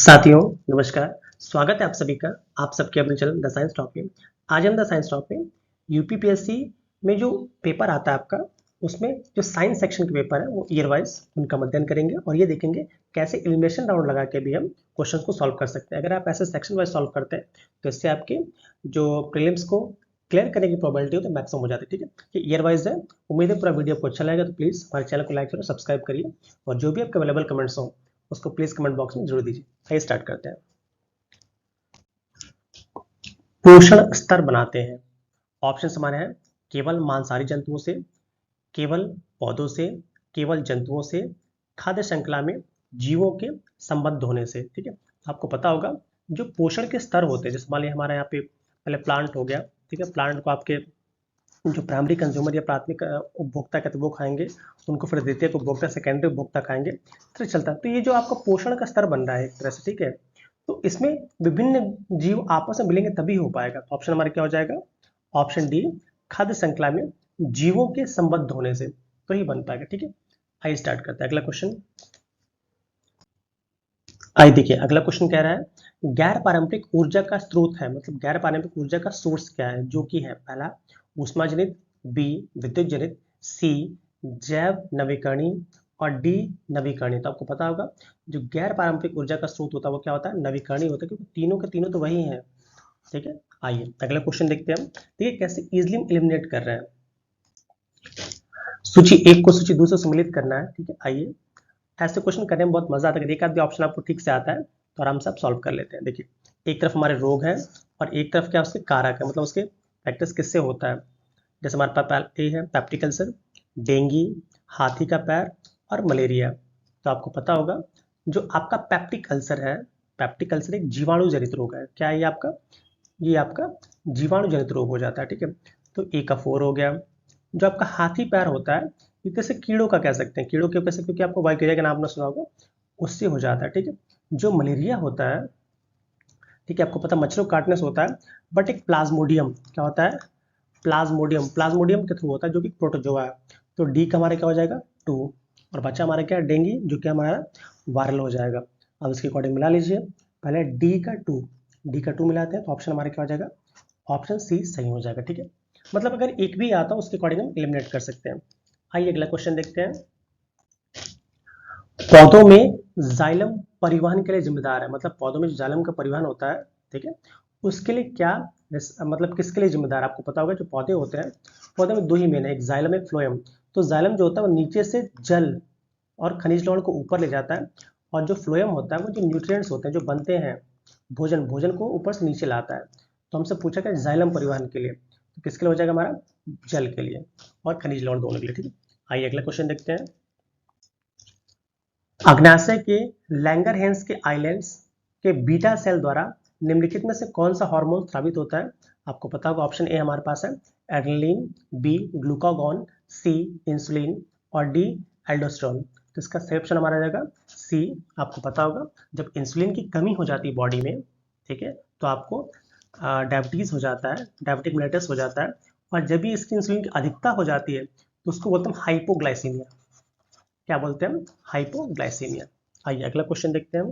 साथियों नमस्कार। स्वागत है आप सभी का आप सबके अपने चैनल द साइंस टॉप में। आज हम द साइंस टॉप में यूपीपीएससी में जो पेपर आता है आपका, उसमें जो साइंस सेक्शन के पेपर है वो ईयर वाइज उनका अध्ययन करेंगे और ये देखेंगे कैसे एलिमिनेशन राउंड लगा के भी हम क्वेश्चन को सॉल्व कर सकते हैं। अगर आप ऐसे सेक्शन वाइज सॉल्व करते हैं तो इससे आपके जो प्रीलिम्स को क्लियर करने की प्रोबेबिलिटी हो तो मैक्सिमम हो जाती है। ठीक है, ये ईयर वाइज है। उम्मीद है पूरा वीडियो आपको अच्छा लगेगा, तो प्लीज़ हमारे चैनल को लाइक करो, सब्सक्राइब करिए और जो भी आपके अवेलेबल कमेंट्स हो उसको प्लीज़ कमेंट बॉक्स में जरूर दीजिए। आइए स्टार्ट करते हैं। पोषण स्तर बनाते हैं। ऑप्शन हमारे हैं केवल मांसाहारी जंतुओं से, केवल पौधों से, केवल जंतुओं से, खाद्य श्रृंखला में जीवों के संबद्ध होने से। ठीक है, आपको पता होगा जो पोषण के स्तर होते हैं, जैसे मान लिया हमारे यहाँ पे पहले प्लांट हो गया। ठीक है, प्लांट को आपके जो प्राइमरी कंज्यूमर या प्राथमिक उपभोक्ता कहते हैं वो खाएंगे, उनको फिर द्वितीयक उपभोक्ता सेकेंडरी उपभोक्ता खाएंगे, फिर चलता है। तो ये जो आपका पोषण का स्तर बन रहा है एक तरह से, ठीक है, तो इसमें विभिन्न जीव आपस में मिलेंगे तभी हो पाएगा। तो ऑप्शन हमारा क्या हो जाएगा? ऑप्शन डी, खाद्य श्रृंखला में जीवों के संबद्ध होने से तो ही बन पाएगा। ठीक है, आइए स्टार्ट करते हैं अगला क्वेश्चन। आइए देखिए अगला क्वेश्चन कह रहा है गैर पारंपरिक ऊर्जा का स्रोत है, मतलब गैर पारंपरिक ऊर्जा का सोर्स क्या है, जो कि है पहला ऊष्मा जनित, बी विद्युत जनित, सी जैव नवीकरणीय और डी नवीकरणीय। तो आपको पता होगा जो गैर पारंपरिक ऊर्जा का स्रोत होता है वो क्या होता है? नवीकरणीय होता है, क्योंकि तीनों के तीनों तो वही हैं। ठीक है, आइए अगला क्वेश्चन देखते हैं हम। देखिए कैसे इजिली एलिमिनेट कर रहे हैं। सूची एक को सूची दो से सम्मिलित करना है। ठीक है, आइए ऐसे क्वेश्चन करने में बहुत मजा आता है। एक आध ऑप्शन आपको ठीक से आता है तो आराम से आप सॉल्व कर लेते हैं। देखिए एक तरफ हमारे रोग है और एक तरफ क्या उसके कारक है, मतलब उसके फैक्टर्स किससे होता है। जैसे हमारे पास ए है पेप्टिक अल्सर, डेंगू, हाथी का पैर और मलेरिया। तो आपको पता होगा जो आपका पेप्टिक अल्सर है, पेप्टिक अल्सर एक जीवाणु जनित रोग है। क्या है ये आपका जीवाणु जनित रोग हो जाता है। ठीक है, तो ए का 4 हो गया। जो आपका हाथी पैर होता है ये कैसे कीड़ों का कह सकते हैं, कीड़ों के कैसे, क्योंकि आपको वाइकेरिया का नाम ना सुना होगा, उससे हो जाता है। ठीक है, जो मलेरिया होता है, ठीक है, आपको पता मच्छरों काटने से होता है, बट एक प्लाज्मोडियम क्या होता है? प्लाज्मोडियम के थ्रू होता है, जो कि प्रोटोजोआ है। तो डी का हमारा क्या हो जाएगा? 2। और बच्चा हमारा क्या है? डेंगू, जो कि हमारा वायरल हो जाएगा। अब इसके अकॉर्डिंग मिला लीजिए, पहले डी का 2 मिलाते हैं तो ऑप्शन हमारा क्या हो जाएगा? ऑप्शन सी सही हो जाएगा। ठीक है, मतलब अगर एक भी आता है उसके अकॉर्डिंग हम एलिमिनेट कर सकते हैं। आइए अगला क्वेश्चन देखते हैं। पौधों में जाइलम परिवहन के लिए जिम्मेदार है, मतलब पौधों में जो जाइलम का परिवहन होता है, ठीक है, उसके लिए क्या मतलब किसके लिए जिम्मेदार है? आपको पता होगा जो पौधे होते हैं, पौधे में दो ही मेन है, एक जाइलम एक फ्लोएम। तो जाइलम जो होता है वो नीचे से जल और खनिज लवण को ऊपर ले जाता है, और जो फ्लोएम होता है वो जो न्यूट्रिएंट्स होते हैं जो बनते हैं भोजन को ऊपर से नीचे लाता है। तो हमसे पूछा गया जाइलम परिवहन के लिए, तो किसके लिए हो जाएगा हमारा? जल के लिए और खनिज लवण दोनों के लिए। ठीक है, आइए अगला क्वेश्चन देखते हैं। अग्न्याशय के लैंगरहेंस के आइलैंड्स के बीटा सेल द्वारा निम्नलिखित में से कौन सा हार्मोन स्रावित होता है? आपको पता होगा ऑप्शन ए हमारे पास है एड्रेनलिन, बी ग्लूकागॉन, सी इंसुलिन और डी एल्डोस्टेरोन। तो इसका सही ऑप्शन हमारा रहेगा सी। आपको पता होगा जब इंसुलिन की कमी हो जाती है बॉडी में, ठीक है, तो आपको डायबिटीज हो जाता है, डायबिटिक मेलिटस हो जाता है। और जब भी इसकी इंसुलिन की अधिकता हो जाती है तो उसको बोलते हैं हाइपोग्लाइसीमिया। क्या बोलते हैं हम? हाइपोग्लाइसीमिया। आइए अगला क्वेश्चन देखते हैं हम।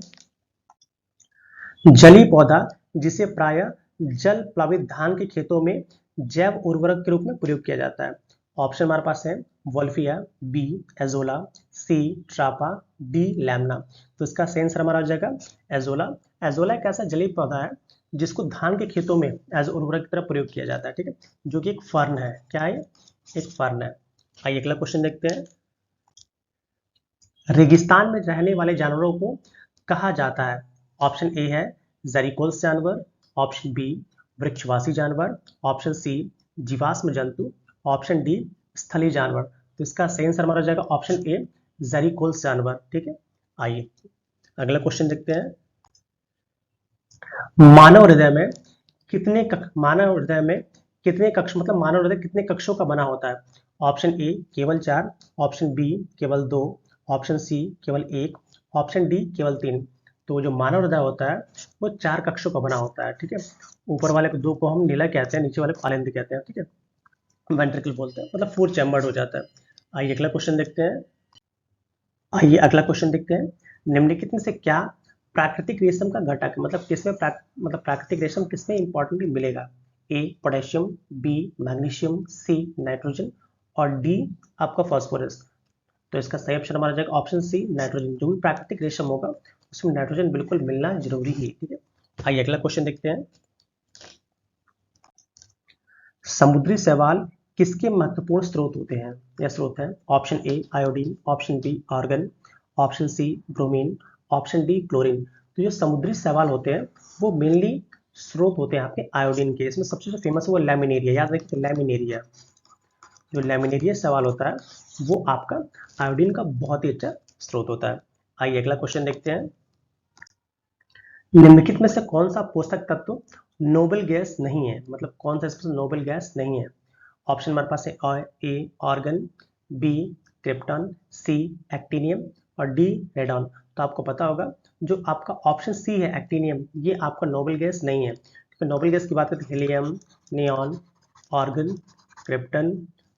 जलीय पौधा जिसे प्राय जल प्लावित धान के खेतों में जैव उर्वरक के रूप में प्रयोग किया जाता है। ऑप्शन हमारे पास है वोल्फिया, बी एजोला, सी ट्रापा, डी लैमना। तो इसका सही आंसर हमारा हो जाएगा एजोला। एजोला एक ऐसा जलीय पौधा है जिसको धान के खेतों में एज उर्वरक की तरह प्रयोग किया जाता है। ठीक है, जो कि एक फर्न है। क्या है? एक फर्न है। आइए अगला क्वेश्चन देखते हैं। रेगिस्तान में रहने वाले जानवरों को कहा जाता है? ऑप्शन ए है जरीकोल्स जानवर, ऑप्शन बी वृक्षवासी जानवर, ऑप्शन सी जीवाश्म जंतु, ऑप्शन डी स्थलीय जानवर। तो इसका सही आंसर हमारा हो जाएगा ऑप्शन ए जरीकोल्स जानवर। ठीक है, आइए अगला क्वेश्चन देखते हैं। मानव हृदय में मानव हृदय में कितने कक्ष, मतलब मानव हृदय कितने कक्षों का बना होता है? ऑप्शन ए केवल 4, ऑप्शन बी केवल 2, ऑप्शन सी केवल 1, ऑप्शन डी केवल 3। तो जो मानव हृदय होता है वो 4 कक्षों का बना होता है। ठीक है, ऊपर वाले को 2 को हम नीला कहते हैं, नीचे वाले को आलिंद कहते हैं। ठीक है, वेंट्रिकल बोलते हैं, मतलब 4 चैम्बर्ड हो जाता है। आइए अगला क्वेश्चन देखते हैं। निम्नलिखित में से क्या प्राकृतिक रेशम का घटक, मतलब किसमें मतलब प्राकृतिक रेशम किसमें इंपॉर्टेंटली मिलेगा? A potassium, B magnesium, C nitrogen और डी आपका फास्फोरस। तो इसका सही ऑप्शन हमारा जाएगा ऑप्शन सी नाइट्रोजन। जो भी प्राकृतिक रेशम होगा उसमें नाइट्रोजन बिल्कुल मिलना जरूरी है, ठीक है। आइए अगला क्वेश्चन देखते हैं। समुद्री शैवाल किसके महत्वपूर्ण स्रोत होते हैं या स्रोत हैं? Option A iodine, option B argon, option C bromine, option D chlorine. तो जो समुद्री शैवाल होते हैं वो मेनली स्रोत होते हैं आपके आयोडीन के। इसमें सबसे जो फेमस है वो लैमिनेरिया, याद रखिए लैमिनेरिया। जो लैमिनेरिया सवाल होता है वो आपका आयोडीन का बहुत ही अच्छा स्रोत होता है। आइए अगला क्वेश्चन देखते हैं। निम्नलिखित में से कौन सा पोषक तत्व नोबल गैस नहीं है? मतलब कौन सा इसमें नोबल गैस नहीं है? ऑप्शन हमारे पास है ए आर्गन, बी क्रिप्टॉन, सी एक्टिनियम और डी रेडॉन। तो आपको पता होगा जो आपका ऑप्शन सी है एक्टिनियम, ये आपका नोबल गैस नहीं है। क्योंकि नोबल गैस की बात करते हैं हीलियम, नियॉन, आर्गन, क्रिप्टन,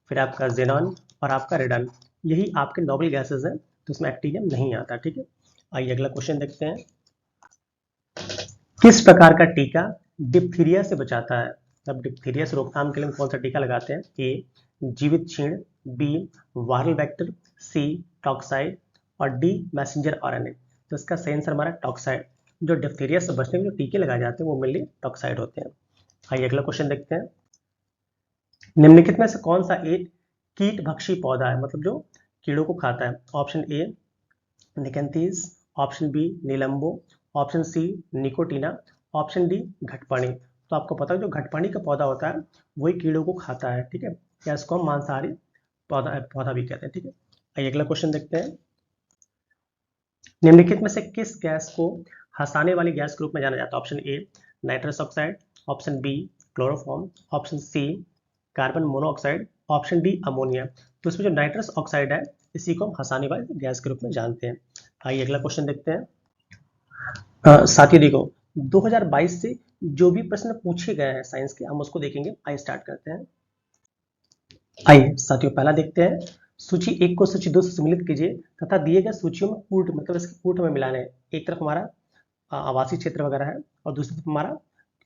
फिर आपका जेनॉन और आपका रेडॉन, यही आपके नोबल गैसेज हैं। तो इसमें एक्टिनियम नहीं आता, ठीक है। आइए अगला क्वेश्चन देखते हैं। किस प्रकार का टीका डिप्थीरिया से बचाता है? अब डिप्थीरिया से रोकथाम के लिए कौन सा टीका लगाते हैं? ए जीवित क्षीण, बी वायरल वेक्टर, सी टॉक्साइड और डी मैसेंजर आरएनए। तो इसका सही आंसर हमारा टॉक्साइड। जो डिप्थीरिया से बचने के जो टीके लगाए जाते हैं वो मेनली टॉक्साइड होते हैं। आइए अगला क्वेश्चन देखते हैं। निम्नलिखित में से कौन सा एक कीट भक्षी पौधा है, मतलब जो कीड़ों को खाता है? Option A Nyctanthes, option B Nelumbo, option C Nicotiana, option D घटपानी। तो आपको पता है जो घटपानी का पौधा होता है वही कीड़ों को खाता है, ठीक है। या इसको हम मांसाहारी पौधा भी कहते हैं, ठीक है। आइए अगला क्वेश्चन देखते हैं। निम्नलिखित में से किस गैस को हंसाने वाली गैस के रूप में जाना जाता है? Option A nitrous oxide, option B chloroform, option C carbon monoxide, option D ammonia. तो इसमें जो नाइट्रस ऑक्साइड है इसी को हम हंसाने वाली गैस के रूप में जानते हैं। आइए अगला क्वेश्चन देखते हैं। साथियों देखो 2022 से जो भी प्रश्न पूछे गए हैं साइंस के हम उसको देखेंगे। आइए स्टार्ट करते हैं। आइए साथियों पहला देखते हैं। सूची 1 को सूची 2 से सम्मिलित कीजिए तथा दिए गए सूचियों में कूट, मतलब इसके कूट में मिलाने हैं। एक तरफ हमारा आवासीय क्षेत्र वगैरह है और दूसरी तरफ हमारा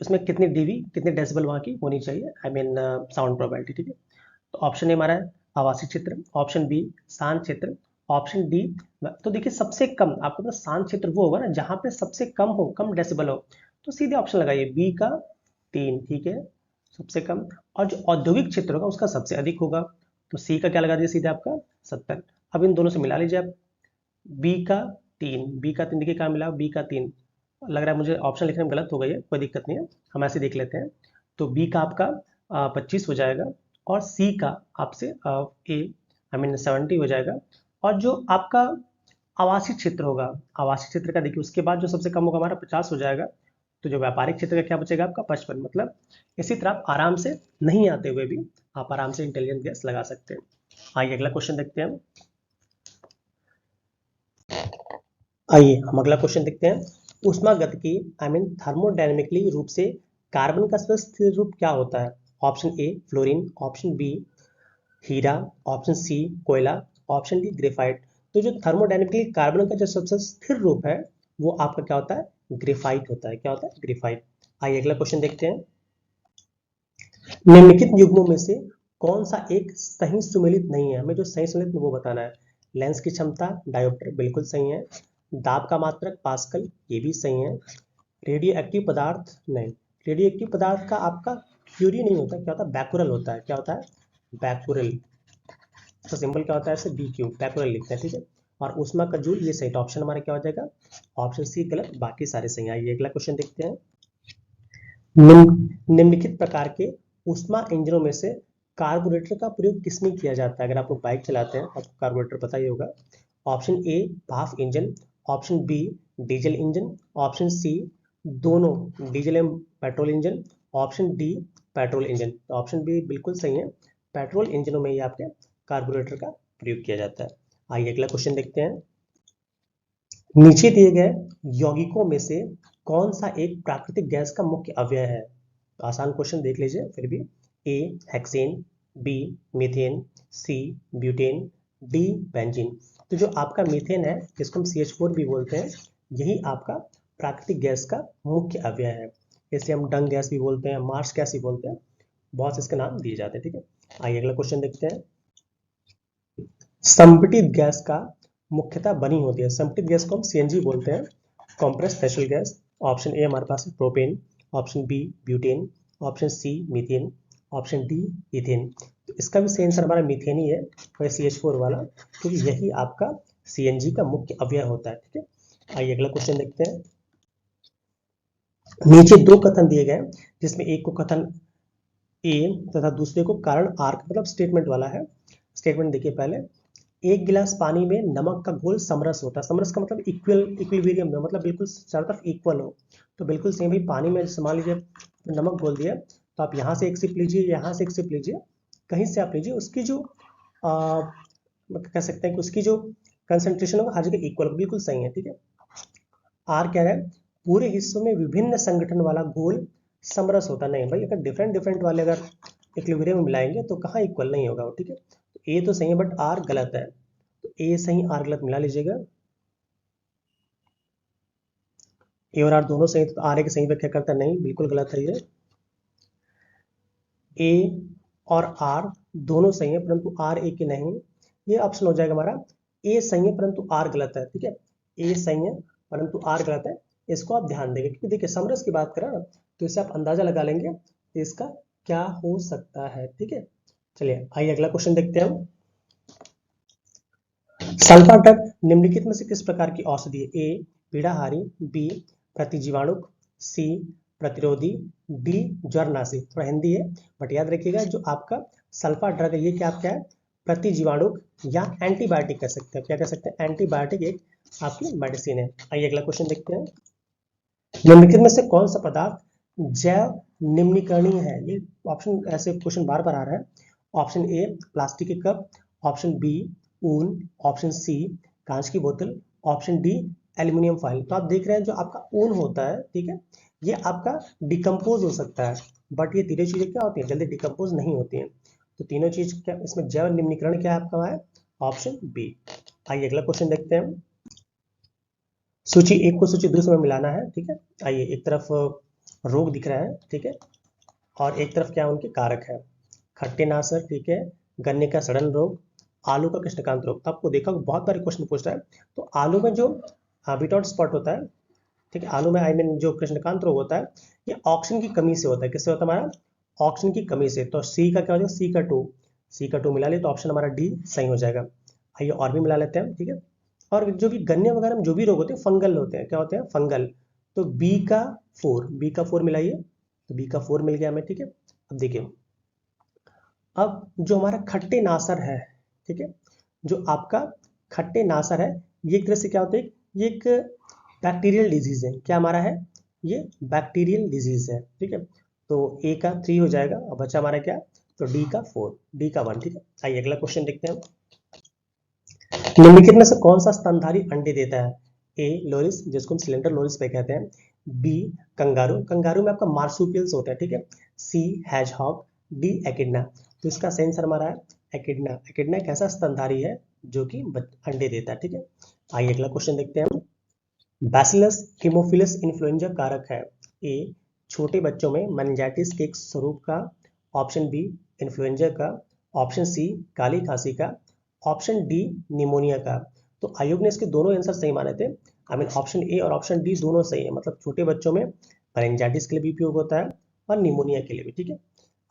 इसमें कितनी डीबी कितने डेसिबल वहाँ की होनी चाहिए, आई मीन साउंड प्रोबेबिलिटी, ठीक है। तो ऑप्शन ए हमारा है आवासीय क्षेत्र, ऑप्शन बी शांत क्षेत्र, ऑप्शन डी। तो देखिए सबसे कम आपको पता शांत क्षेत्र वो होगा ना जहाँ पे सबसे कम हो, कम डेसिबल हो। तो सीधे ऑप्शन लगाइए बी का 3, ठीक है, सबसे कम। और जो औद्योगिक क्षेत्र होगा उसका सबसे अधिक होगा। तो सी का क्या लगा दीजिए सीधे आपका 70। अब इन दोनों से मिला लीजिए आप। बी का 3, बी का 3 देखिए कहाँ मिला, बी का 3। लग रहा है मुझे ऑप्शन लिखने में गलत हो गई है, कोई दिक्कत नहीं है, हम ऐसे देख लेते हैं। तो बी का आपका 25 हो जाएगा और सी का आपसे ए आई मीन 70 हो जाएगा। और जो आपका आवासीय क्षेत्र होगा, आवासीय क्षेत्र का देखिए उसके बाद जो सबसे कम होगा हमारा 50 हो जाएगा। तो जो व्यापारिक क्षेत्र का क्या बचेगा आपका 55। मतलब इसी तरह आप आराम से नहीं आते हुए भी आप आराम से इंटेलिजेंट गैस लगा सकते हैं। आइए अगला क्वेश्चन देखते हैं। आइए हम अगला क्वेश्चन देखते हैं। ऊष्मागतिकी आई मीन थर्मोडायनेमिकली रूप से कार्बन का स्थिर रूप क्या होता है? Option A fluorine, option B हीरा, ऑप्शन सी कोयला, ऑप्शन डी ग्रेफाइट। तो जो थर्मोडायनेमिकली कार्बन का जो सबसे स्थिर रूप है वो आपका क्या होता है? ग्रेफाइट होता है। क्या होता है? ग्रेफाइट। आइए अगला क्वेश्चन देखते हैं। निम्नलिखित युग्मों में से कौन सा एक सही सुमेलित नहीं है? हमें जो सही सुमेलित वो बताना है। लेंस की क्षमता डायोप्टर बिल्कुल सही है। दाब का मात्रक पास्कल ये भी सही है। रेडियो एक्टिव पदार्थ नहीं। रेडियो एक्टिव पदार्थ का आपका क्यूरी नहीं होता, क्या होता है? बैकुरल होता है। क्या होता है? बैकुरल। तो सिंबल क्या होता है? ऐसे बी क्यू बैकुरल लिखते हैं, ठीक है। और ऊष्मा का जूल ये सही। तो ऑप्शन हमारा क्या हो जाएगा? ऑप्शन सी गलत, बाकी सारे सही। आइए अगला क्वेश्चन देखते हैं। निम्नलिखित प्रकार के ऊष्मा इंजनों में से कार्बोरेटर का प्रयोग किसमें किया जाता है? अगर आप लोग बाइक चलाते हैं आपको कार्बोरेटर पता ही होगा। ऑप्शन ए भाप engine, option B diesel engine, option C दोनों डीजल एवं petrol engine, option D petrol engine. तो ऑप्शन बी बिल्कुल सही है, पेट्रोल इंजनों में ही आपके कार्बोरेटर का प्रयोग किया जाता है। आइए अगला क्वेश्चन देखते हैं। नीचे दिए गए यौगिकों में से कौन सा एक प्राकृतिक गैस का मुख्य अवयव है? तो आसान क्वेश्चन देख लीजिए फिर भी। A hexane, B methane, C butane, D benzene. तो जो आपका मीथेन है जिसको हम CH4 भी बोलते हैं यही आपका प्राकृतिक गैस का मुख्य अवयव है। इसे हम डंग गैस भी बोलते हैं, मार्स गैस भी बोलते हैं, बहुत से इसके नाम दिए जाते हैं। ठीक है, आइए अगला क्वेश्चन देखते हैं। संपीड़ित गैस का मुख्यतः बनी होती है। संपीड़ित गैस को हम सीएनजी बोलते हैं, compressed natural gas. Option A हमारे पास है propane, option B butane, option C methane, option D ethane. तो इसका भी सही आंसर हमारा मीथेन ही है, वह CH4 वाला, क्योंकि यही आपका सीएनजी का मुख्य अवयव होता है। ठीक है, आइए अगला क्वेश्चन देखते हैं। नीचे दो कथन दिए गए, जिसमें एक को कथन ए तथा दूसरे को कारण आर, मतलब स्टेटमेंट वाला है। स्टेटमेंट देखिए पहले, एक गिलास पानी में नमक का घोल समरस होता है। समरस का मतलब इक्विलिब्रियम में, मतलब बिल्कुल चारों तरफ इक्वल हो। तो बिल्कुल सेम ही पानी में मान लीजिए नमक घोल दिया, तो आप यहाँ से एक सिप लीजिए, यहाँ से एक सिप लीजिए, कहीं से आप लीजिए, उसकी जो कह सकते हैं कि उसकी जो कंसंट्रेशन होगा हर जगह इक्वल, बिल्कुल सही है। ठीक है, आर कह रहा है पूरे हिस्सों में विभिन्न संगठन वाला घोल समरस होता नहीं। भाई अगर डिफरेंट डिफरेंट वाले अगर इक्विलिब्रियम में मिलाएंगे तो कहाँ इक्वल नहीं होगा वो। ठीक है, तो ए तो सही है बट आर गलत है, तो ए सही आर गलत मिला लीजिएगा। ए और आर दोनों सही, तो आर ए की सही व्याख्या करता नहीं, बिल्कुल गलत है ये। ए और आर दोनों सही है परंतु आर ए की नहीं, ये ऑप्शन हो जाएगा हमारा ए सही है परंतु आर गलत है। ठीक है, ए सही है परंतु आर गलत है, इसको आप ध्यान देंगे, क्योंकि देखिए समरस की बात करें ना तो इससे आप अंदाजा लगा लेंगे तो इसका क्या हो सकता है। ठीक है, चलिए आइए अगला क्वेश्चन देखते हैं हम। सल्फाटक निम्नलिखित में से किस प्रकार की औषधि है? ए पीड़ाहारी, बी प्रतिजीवाणुक, सी प्रतिरोधी, डी ज्वरनाशी। थोड़ा हिंदी है बट याद रखिएगा, जो आपका सल्फा ड्रग है ये क्या है? प्रतिजीवाणुक या एंटीबायोटिक कह सकते हैं। क्या कह सकते हैं? एंटीबायोटिक एक आपकी मेडिसिन है। आइए अगला क्वेश्चन देखते हैं। निम्नलिखित में से कौन सा पदार्थ जैव निम्नीकरणीय है? ये ऑप्शन ऐसे क्वेश्चन बार बार आ रहा है। ऑप्शन ए प्लास्टिक के कप, ऑप्शन बी ऊन, ऑप्शन सी कांच की बोतल, ऑप्शन डी एल्यूमिनियम फॉइल। तो आप देख रहे हैं जो आपका ऊन होता है, ठीक है, ये आपका डिकम्पोज हो सकता है, बट ये तीनों चीजें क्या होती हैं? जल्दी डिकम्पोज नहीं होती हैं। तो तीनों चीज क्या इसमें जैव निम्नीकरण क्या है आपका है? Option B. आइए अगला क्वेश्चन देखते हैं। सूची एक को सूची दूसरे में मिलाना है। ठीक है, आइए एक तरफ रोग दिख रहा है, ठीक है, और एक तरफ क्या उनके कारक है? खट्टे नासर, ठीक है, गन्ने का सड़न रोग, आलू का कृष्णकांत रोग। तो आपको देखा बहुत बार क्वेश्चन पूछ रहा है, तो आलू में जो बिटॉट स्पॉट होता है, ठीक है, आलू में आई मीन जो कृष्णकांत रोग होता है, ये ऑक्सीजन की कमी से होता है। किससे होता है? हमारा ऑक्सीजन की कमी से। तो सी का क्या हो जाएगा? सी का टू मिला ले तो ऑप्शन हमारा डी सही हो जाएगा। आइए और भी मिला लेते हैं, ठीक है। और जो भी गन्ने वगैरह में जो भी रोग होते हैं फंगल होते हैं। क्या होते हैं? फंगल। तो बी का फोर मिलाइए, तो बी का 4 मिल गया हमें। ठीक है, अब देखिए, अब जो हमारा खट्टे नासर है, ठीक है, जो आपका खट्टे नासर है, ये एक तरह से क्या होता है? ये एक बैक्टीरियल डिजीज है। क्या हमारा है? ये बैक्टीरियल डिजीज है। ठीक है, तो ए का 3 हो जाएगा, अब बचा हमारा क्या? तो डी का 4, डी का 1। ठीक है, आइए अगला क्वेश्चन देखते हैं। निम्नलिखित में से कौन सा स्तनधारी अंडे देता है? ए लोरिस, जिसको हम सिलेंडर लोरिस पे कहते हैं, बी कंगारू, कंगारू में आपका मार्सुपियल्स होता है, ठीक है, सी हैजहॉग, डी एकिडना। तो इसका सही आंसर हमारा है एकिडना। एकिडना एक ऐसा स्तनधारी है जो कि अंडे देता है। ठीक है, आइए अगला क्वेश्चन देखते हैं। बैसिलस हीमोफिलस इन्फ्लुएंजा कारक है? ए छोटे बच्चों में मेनिंजाइटिस के एक स्वरूप का, ऑप्शन बी इन्फ्लुएंजा का, ऑप्शन सी काली खांसी का, ऑप्शन डी निमोनिया का। तो आयोग ने इसके दोनों आंसर सही माने थे। आई मीन ऑप्शन ए और ऑप्शन डी दोनों सही है, मतलब छोटे बच्चों में मेनिंजाइटिस के लिए भी उपयोग होता है और निमोनिया के लिए भी। ठीक है,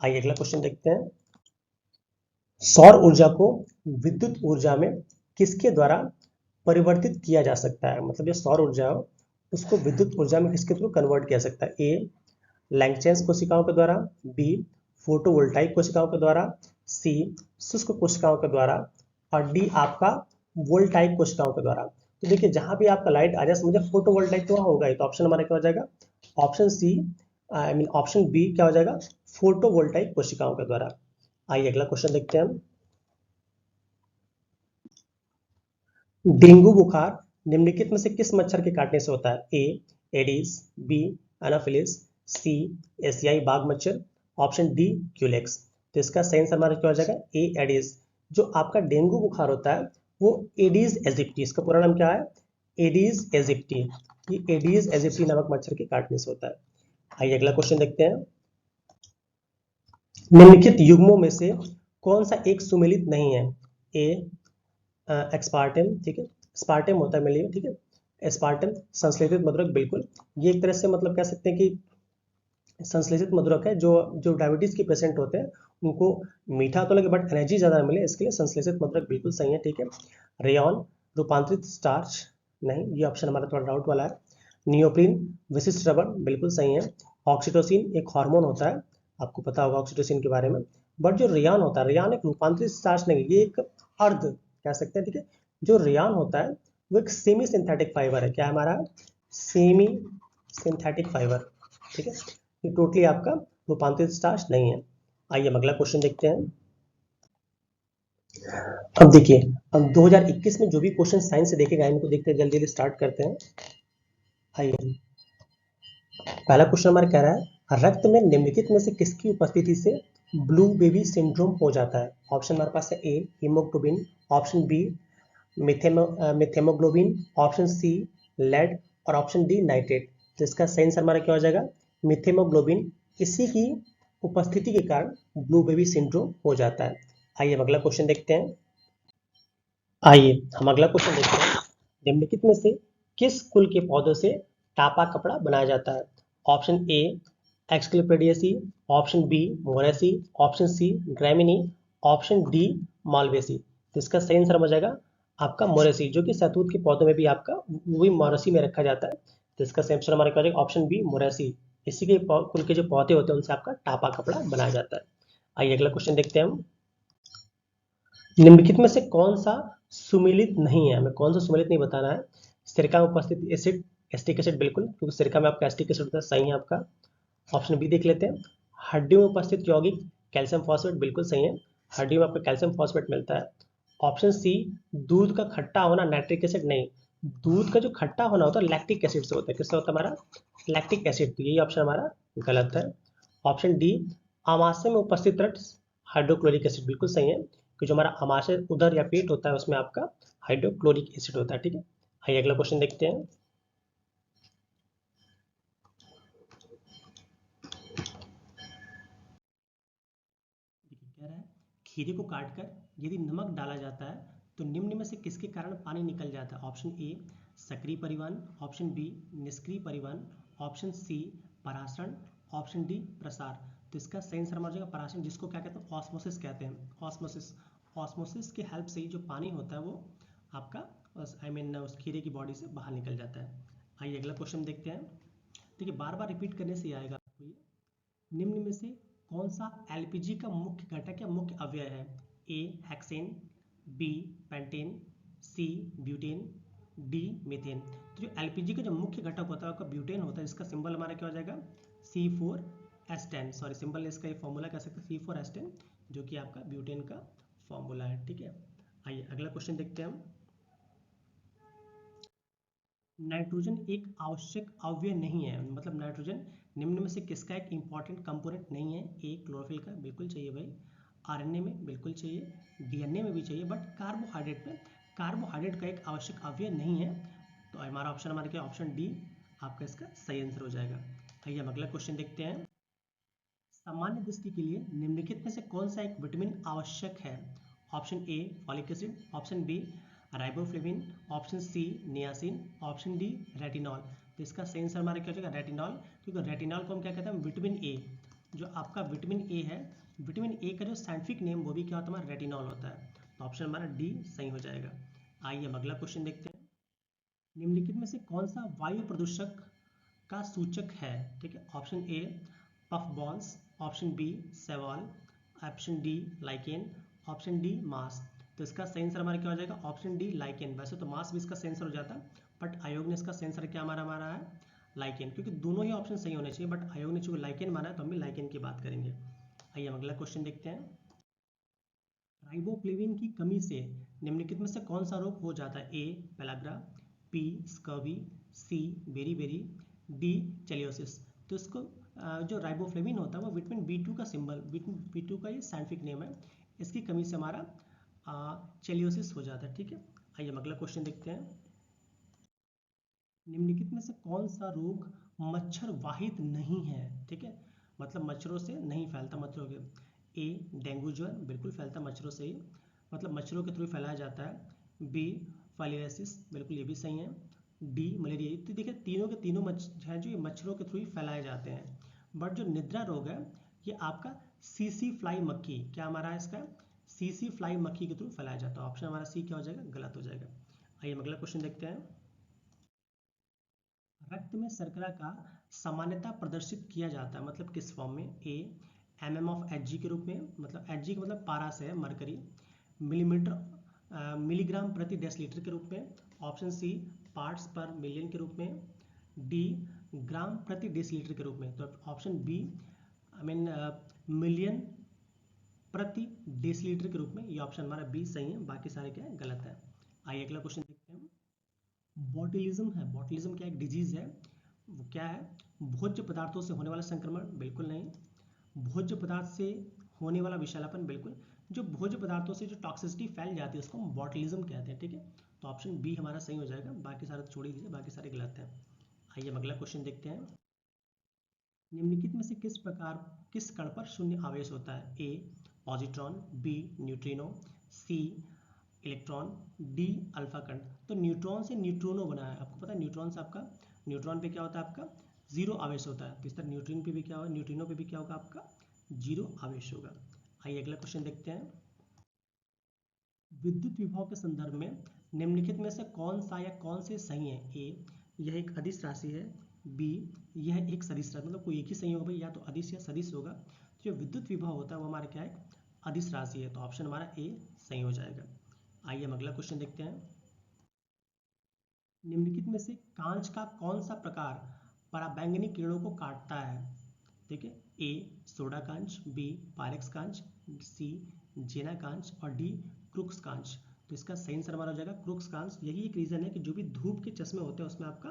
आइए अगला क्वेश्चन देखते हैं। सौर ऊर्जा को विद्युत ऊर्जा में किसके द्वारा परिवर्तित किया जा सकता है? मतलब ये सौर ऊर्जा हो उसको विद्युत ऊर्जा में किसके थ्रू कन्वर्ट किया सकता है? ए लैंगचेंस कोशिकाओं के द्वारा, बी फोटोवोल्टाइक कोशिकाओं के द्वारा, सी शुष्क कोशिकाओं के द्वारा, और डी आपका वोल्टाइक कोशिकाओं के द्वारा। तो देखिए जहां भी आपका लाइट आ जाए समझे फोटोवोल्टाइक तो होगा ही, तो ऑप्शन हमारा क्या हो जाएगा? Option C I mean option B क्या हो जाएगा? फोटोवोल्टाइक कोशिकाओं के द्वारा। आइए अगला क्वेश्चन देखते हैं हम। डेंगू बुखार निम्नलिखित में से किस मच्छर के काटने से होता है? ए एडिस, बी एनाफिलिस, सी एशियाई बाघ मच्छर, ऑप्शन डी क्यूलेक्स। तो इसका सही आंसर हमारा क्या हो जाएगा? ए एडिस। जो आपका डेंगू बुखार होता है वो एडिस एजिप्टी, इसका पूरा नाम क्या है? एडीज एजिप्टी, ये एडीज एजिप्टी नामक मच्छर के काटने से होता है। आइए अगला क्वेश्चन देखते हैं। निम्नलिखित युग्मों में से कौन सा एक सुमेलित नहीं है? ए एक्सपार्टेम, ठीक है, स्पार्टेम होता है मिलिए, ठीक है, एस्पार्टम संश्लेषित मधुरक, बिल्कुल। ये एक तरह से मतलब कह सकते हैं कि संश्लेषित मधुरक है, जो जो डायबिटीज के पेशेंट होते हैं उनको मीठा तो लगे बट एनर्जी ज़्यादा मिले, इसके लिए संश्लेषित मधुरक बिल्कुल सही है, ठीक है। रेयॉन रूपांतरित स्टार्च, नहीं, ये ऑप्शन हमारा थोड़ा डाउट वाला है। नियोप्रीन विशिष्ट रबर, बिल्कुल सही है। ऑक्सीटोसिन एक हार्मोन होता है, आपको पता होगा ऑक्सीटोसिन के बारे में। बट जो रेयॉन होता है, रेयॉन एक रूपांतरित स्टार्च नहीं, ये एक अर्ध कह सकते हैं, ठीक है। जो रेयॉन होता है वो एक सेमी सिंथेटिक फाइबर है, क्या है हमारा? सेमी सिंथेटिक फाइबर, ठीक है। ये टोटली आपका रूपांतरित स्टार्च नहीं है। आइए हम अगला क्वेश्चन देखते हैं। अब देखिए, अब 2021 में जो भी क्वेश्चन साइंस से देखे गए इनको देखते हैं, जल्दी जल्दी स्टार्ट करते हैं। आइए, पहला क्वेश्चन हमारा कह रहा है रक्त में निम्नलिखित में से किसकी उपस्थिति से ब्लू बेबी सिंड्रोम हो जाता है? ऑप्शन हमारे पास है A haemoglobin, option B methaemoglobin, option C lead और ऑप्शन डी नाइट्रेट। तो इसका सही आंसर हमारा क्या हो जाएगा? मिथेमोग्लोबिन, इसी की उपस्थिति के कारण ब्लू बेबी सिंड्रोम हो जाता है। आइए हम अगला क्वेश्चन देखते हैं। आइए हम अगला क्वेश्चन देखते हैं। निम्नलिखित में से किस कुल के पौधों से टापा कपड़ा बनाया जाता है? Option A Asclepiadaceae, option B Moraceae, option C Gramineae, option D Malvaceae. तो इसका सही आंसर हो जाएगा आपका मोरेसी, जो कि शहतूत के पौधों में भी आपका वही मोरेसी में रखा जाता है। तो इसका सही आंसर हमारा क्या हो जाएगा? ऑप्शन बी मोरेसी। इसी के कुल के जो पौधे होते हैं उनसे आपका टापा कपड़ा बनाया जाता है। आइए अगला क्वेश्चन देखते हैं हम। निम्नलिखित में से कौन सा सुमेलित नहीं है? हमें कौन सा सुमेलित नहीं बताना है। सिरका में उपस्थित एसिड, एस्टिक एसिड, बिल्कुल, क्योंकि सिरका में आपका एस्टिक एसिड होता है, सही है आपका। ऑप्शन बी देख लेते हैं। हड्डियों में उपस्थित यौगिक कैल्शियम फॉस्फेट, बिल्कुल सही है, हड्डियों में आपको कैल्शियम फॉस्फेट मिलता है। ऑप्शन सी दूध का खट्टा होना, नाइट्रिक एसिड, नहीं, दूध का जो खट्टा होना होता है लैक्टिक एसिड से होता है, किससे होता है हमारा? Lactic acid. तो यही ऑप्शन हमारा गलत है। ऑप्शन डी आमाशय में उपस्थित रक्त हाइड्रोक्लोरिक एसिड, बिल्कुल सही है, कि जो हमारा आमाशय उदर या पेट होता है उसमें आपका हाइड्रोक्लोरिक एसिड होता है, ठीक है। आइए अगला क्वेश्चन देखते हैं। देखिए कह रहा है खीरे को काटकर यदि नमक डाला जाता है तो निम्न में से किसके कारण पानी निकल जाता है? ऑप्शन ए सक्रिय परिवहन, ऑप्शन बी निष्क्रिय परिवहन, ऑप्शन सी परासरण, ऑप्शन डी प्रसार। तो इसका सही आंसर हो जाएगा परासरण, जिसको क्या कहते हैं? ऑस्मोसिस कहते हैं। ऑस्मोसिस, ऑस्मोसिस की हेल्प से ही जो पानी होता है वो आपका उस खीरे की बॉडी से बाहर निकल जाता है। आइए अगला क्वेश्चन देखते हैं। देखिए बार बार रिपीट करने से ही आएगा आपको ये। निम्न में से कौन सा एलपीजी का मुख्य घटक या मुख्य अवयव है? A hexane, B pentane, C butane, D methane. तो जो एलपीजी का जो मुख्य घटक होता है आपका ब्यूटेन होता है, इसका सिंबल हमारा क्या हो जाएगा? C4H10, सॉरी सिंबल इसका ये फॉर्मूला कह सकते हैं C4H10, जो कि आपका ब्यूटेन का फॉर्मूला है, ठीक है। आइए अगला क्वेश्चन देखते हैं हम। नाइट्रोजन एक आवश्यक अवयव नहीं है, मतलब नाइट्रोजन निम्न में से किसका एक इंपॉर्टेंट कंपोनेंट नहीं है? ए क्लोरोफिल का, बिल्कुल चाहिए भाई। आरएनए में बिल्कुल चाहिए, डीएनए में भी चाहिए, बट कार्बोहाइड्रेट में कार्बोहाइड्रेट का एक आवश्यक अवयव नहीं है। तो हमारा ऑप्शन हमारा क्या? ऑप्शन डी आपका इसका सही आंसर हो जाएगा। आइए हम अगला क्वेश्चन देखते हैं। सामान्य दृष्टि के लिए निम्नलिखित में से कौन सा एक विटामिन आवश्यक है? Option A folic acid, option B riboflavin, option C niacin, option D retinol. तो इसका सही आंसर हमारा क्या हो जाएगा? रेटिनॉल, क्योंकि रेटिनॉल को हम क्या कहते हैं? विटामिन ए, जो आपका विटामिन ए है, विटामिन ए का जो साइंटिफिक नेम वो भी क्या होता है? हमारा रेटिनॉल होता है। तो ऑप्शन हमारा डी सही हो जाएगा। आइए हम अगला क्वेश्चन देखते हैं। निम्नलिखित में से कौन सा वायु प्रदूषक का सूचक है? ठीक है, option A puff balls, option B सेवॉल, option D lichen, option D moss. तो इसका सही आंसर हमारा क्या हो जाएगा? Option D lichen. वैसे तो मास भी इसका सही आंसर हो जाता, बट आयोग ने इसका सही आंसर क्या हमारा हमारा है? लाइकेन, क्योंकि दोनों ही ऑप्शन सही होने चाहिए, बट आयोग ने चूंकि लाइकेन माना है तो हम भी लाइकेन की बात करेंगे। आइए हम अगला क्वेश्चन देखते हैं। राइबोफ्लेविन की कमी से निम्नलिखित में से कौन सा रोग हो जाता है? ए पेलाग्रा, बी स्कर्वी, सी बेरी, डी चेलियोसिस। तो इसको जो राइबोफ्लेविन होता है वो विटामिन B2 का सिंबल, विटामिन B2 का ये साइंटिफिक नेम है, इसकी कमी से हमारा चेलियोसिस हो जाता है, ठीक है। आइए हम अगला क्वेश्चन देखते हैं। निम्नलिखित में से कौन सा रोग मच्छर वाहित नहीं है? ठीक है, मतलब मच्छरों से नहीं फैलता, मच्छरों के। ए डेंगू ज्वर बिल्कुल फैलता मच्छरों से ही, मतलब मच्छरों के थ्रू फैलाया जाता है। बी फाइलेरियासिस बिल्कुल ये भी सही है। D malaria. तो देखिए तीनों के तीनों हैं जो ये मच्छरों के थ्रू ही फैलाए जाते हैं। बट जो निद्रा रोग है ये आपका सीसी फ्लाई मक्खी, क्या हमारा है इसका, सीसी फ्लाई मक्खी के थ्रू फैलाया जाता है। ऑप्शन हमारा सी क्या हो जाएगा, गलत हो जाएगा। आइए हम अगला क्वेश्चन देखते हैं। रक्त में शर्करा का सामान्यतः प्रदर्शित किया जाता है, मतलब किस फॉर्म में? A M of H G के रूप में, मतलब एच जी का मतलब पारा से है, मरकरी। मिलीग्राम प्रति डेसीलीटर के रूप में। ऑप्शन सी पार्ट्स पर मिलियन के रूप में। डी ग्राम प्रति डेसीलीटर के रूप में। तो ऑप्शन बी मिलियन प्रति डेसीलीटर के रूप में, ये ऑप्शन हमारा बी सही है, बाकी सारे क्या है, गलत है। आइए अगला क्वेश्चन देखते हैं। बॉटुलिज्म है, बॉटुलिज्म क्या एक डिजीज है, वो क्या है, भोज्य पदार्थों से होने वाला संक्रमण, बिल्कुल नहीं। भोज्य पदार्थ से होने वाला विषैलापन, बिल्कुल। जो भोज्य पदार्थों से जो टॉक्सिसिटी फैल जाती है उसको हम बॉटुलिज्म कहते हैं, ठीक है। तो ऑप्शन बी हमारा सही हो जाएगा, बाकी सारे छोड़ दीजिए, बाकी सारे गलत हैं। आइए हम अगला क्वेश्चन देखते हैं। निम्नलिखित में से किस कण पर शून्य आवेश होता है? ए पॉजिट्रॉन, बी न्यूट्रिनो, सी इलेक्ट्रॉन, डी अल्फा कण। तो न्यूट्रॉन से न्यूट्रोनो बना है, आपको पता है न्यूट्रॉन से आपका, न्यूट्रॉन पे क्या होता है आपका, जीरो आवेश होता है। तो इस तरह न्यूट्रिन पे भी क्या होगा, न्यूट्रिनो पे भी क्या होगा आपका, जीरो आवेश होगा। आइए अगला क्वेश्चन देखते हैं। विद्युत विभव के संदर्भ में निम्नलिखित में से कौन सा या कौन से सही है? ए यह एक अदिश राशि है। बी यह एक सदिश राशि, मतलब कोई एक ही सही होगा भाई, या तो अदिश या सदिश होगा। तो जो विद्युत विभव होता है वो हमारा क्या है, अदिश राशि है। तो ऑप्शन हमारा ए सही हो जाएगा। आइए हम अगला क्वेश्चन देखते हैं। निम्नलिखित में से कांच का कौन सा प्रकार पराबैंगनी किरणों को काटता है? ठीक है, ए सोडा कांच, बी पायरेक्स कांच, सी जेना कांच और डी क्रुक्स कांच। तो इसका सही आंसर हमारा हो जाएगा क्रुक्स कांच। यही एक रीजन है कि जो भी धूप के चश्मे होते हैं उसमें आपका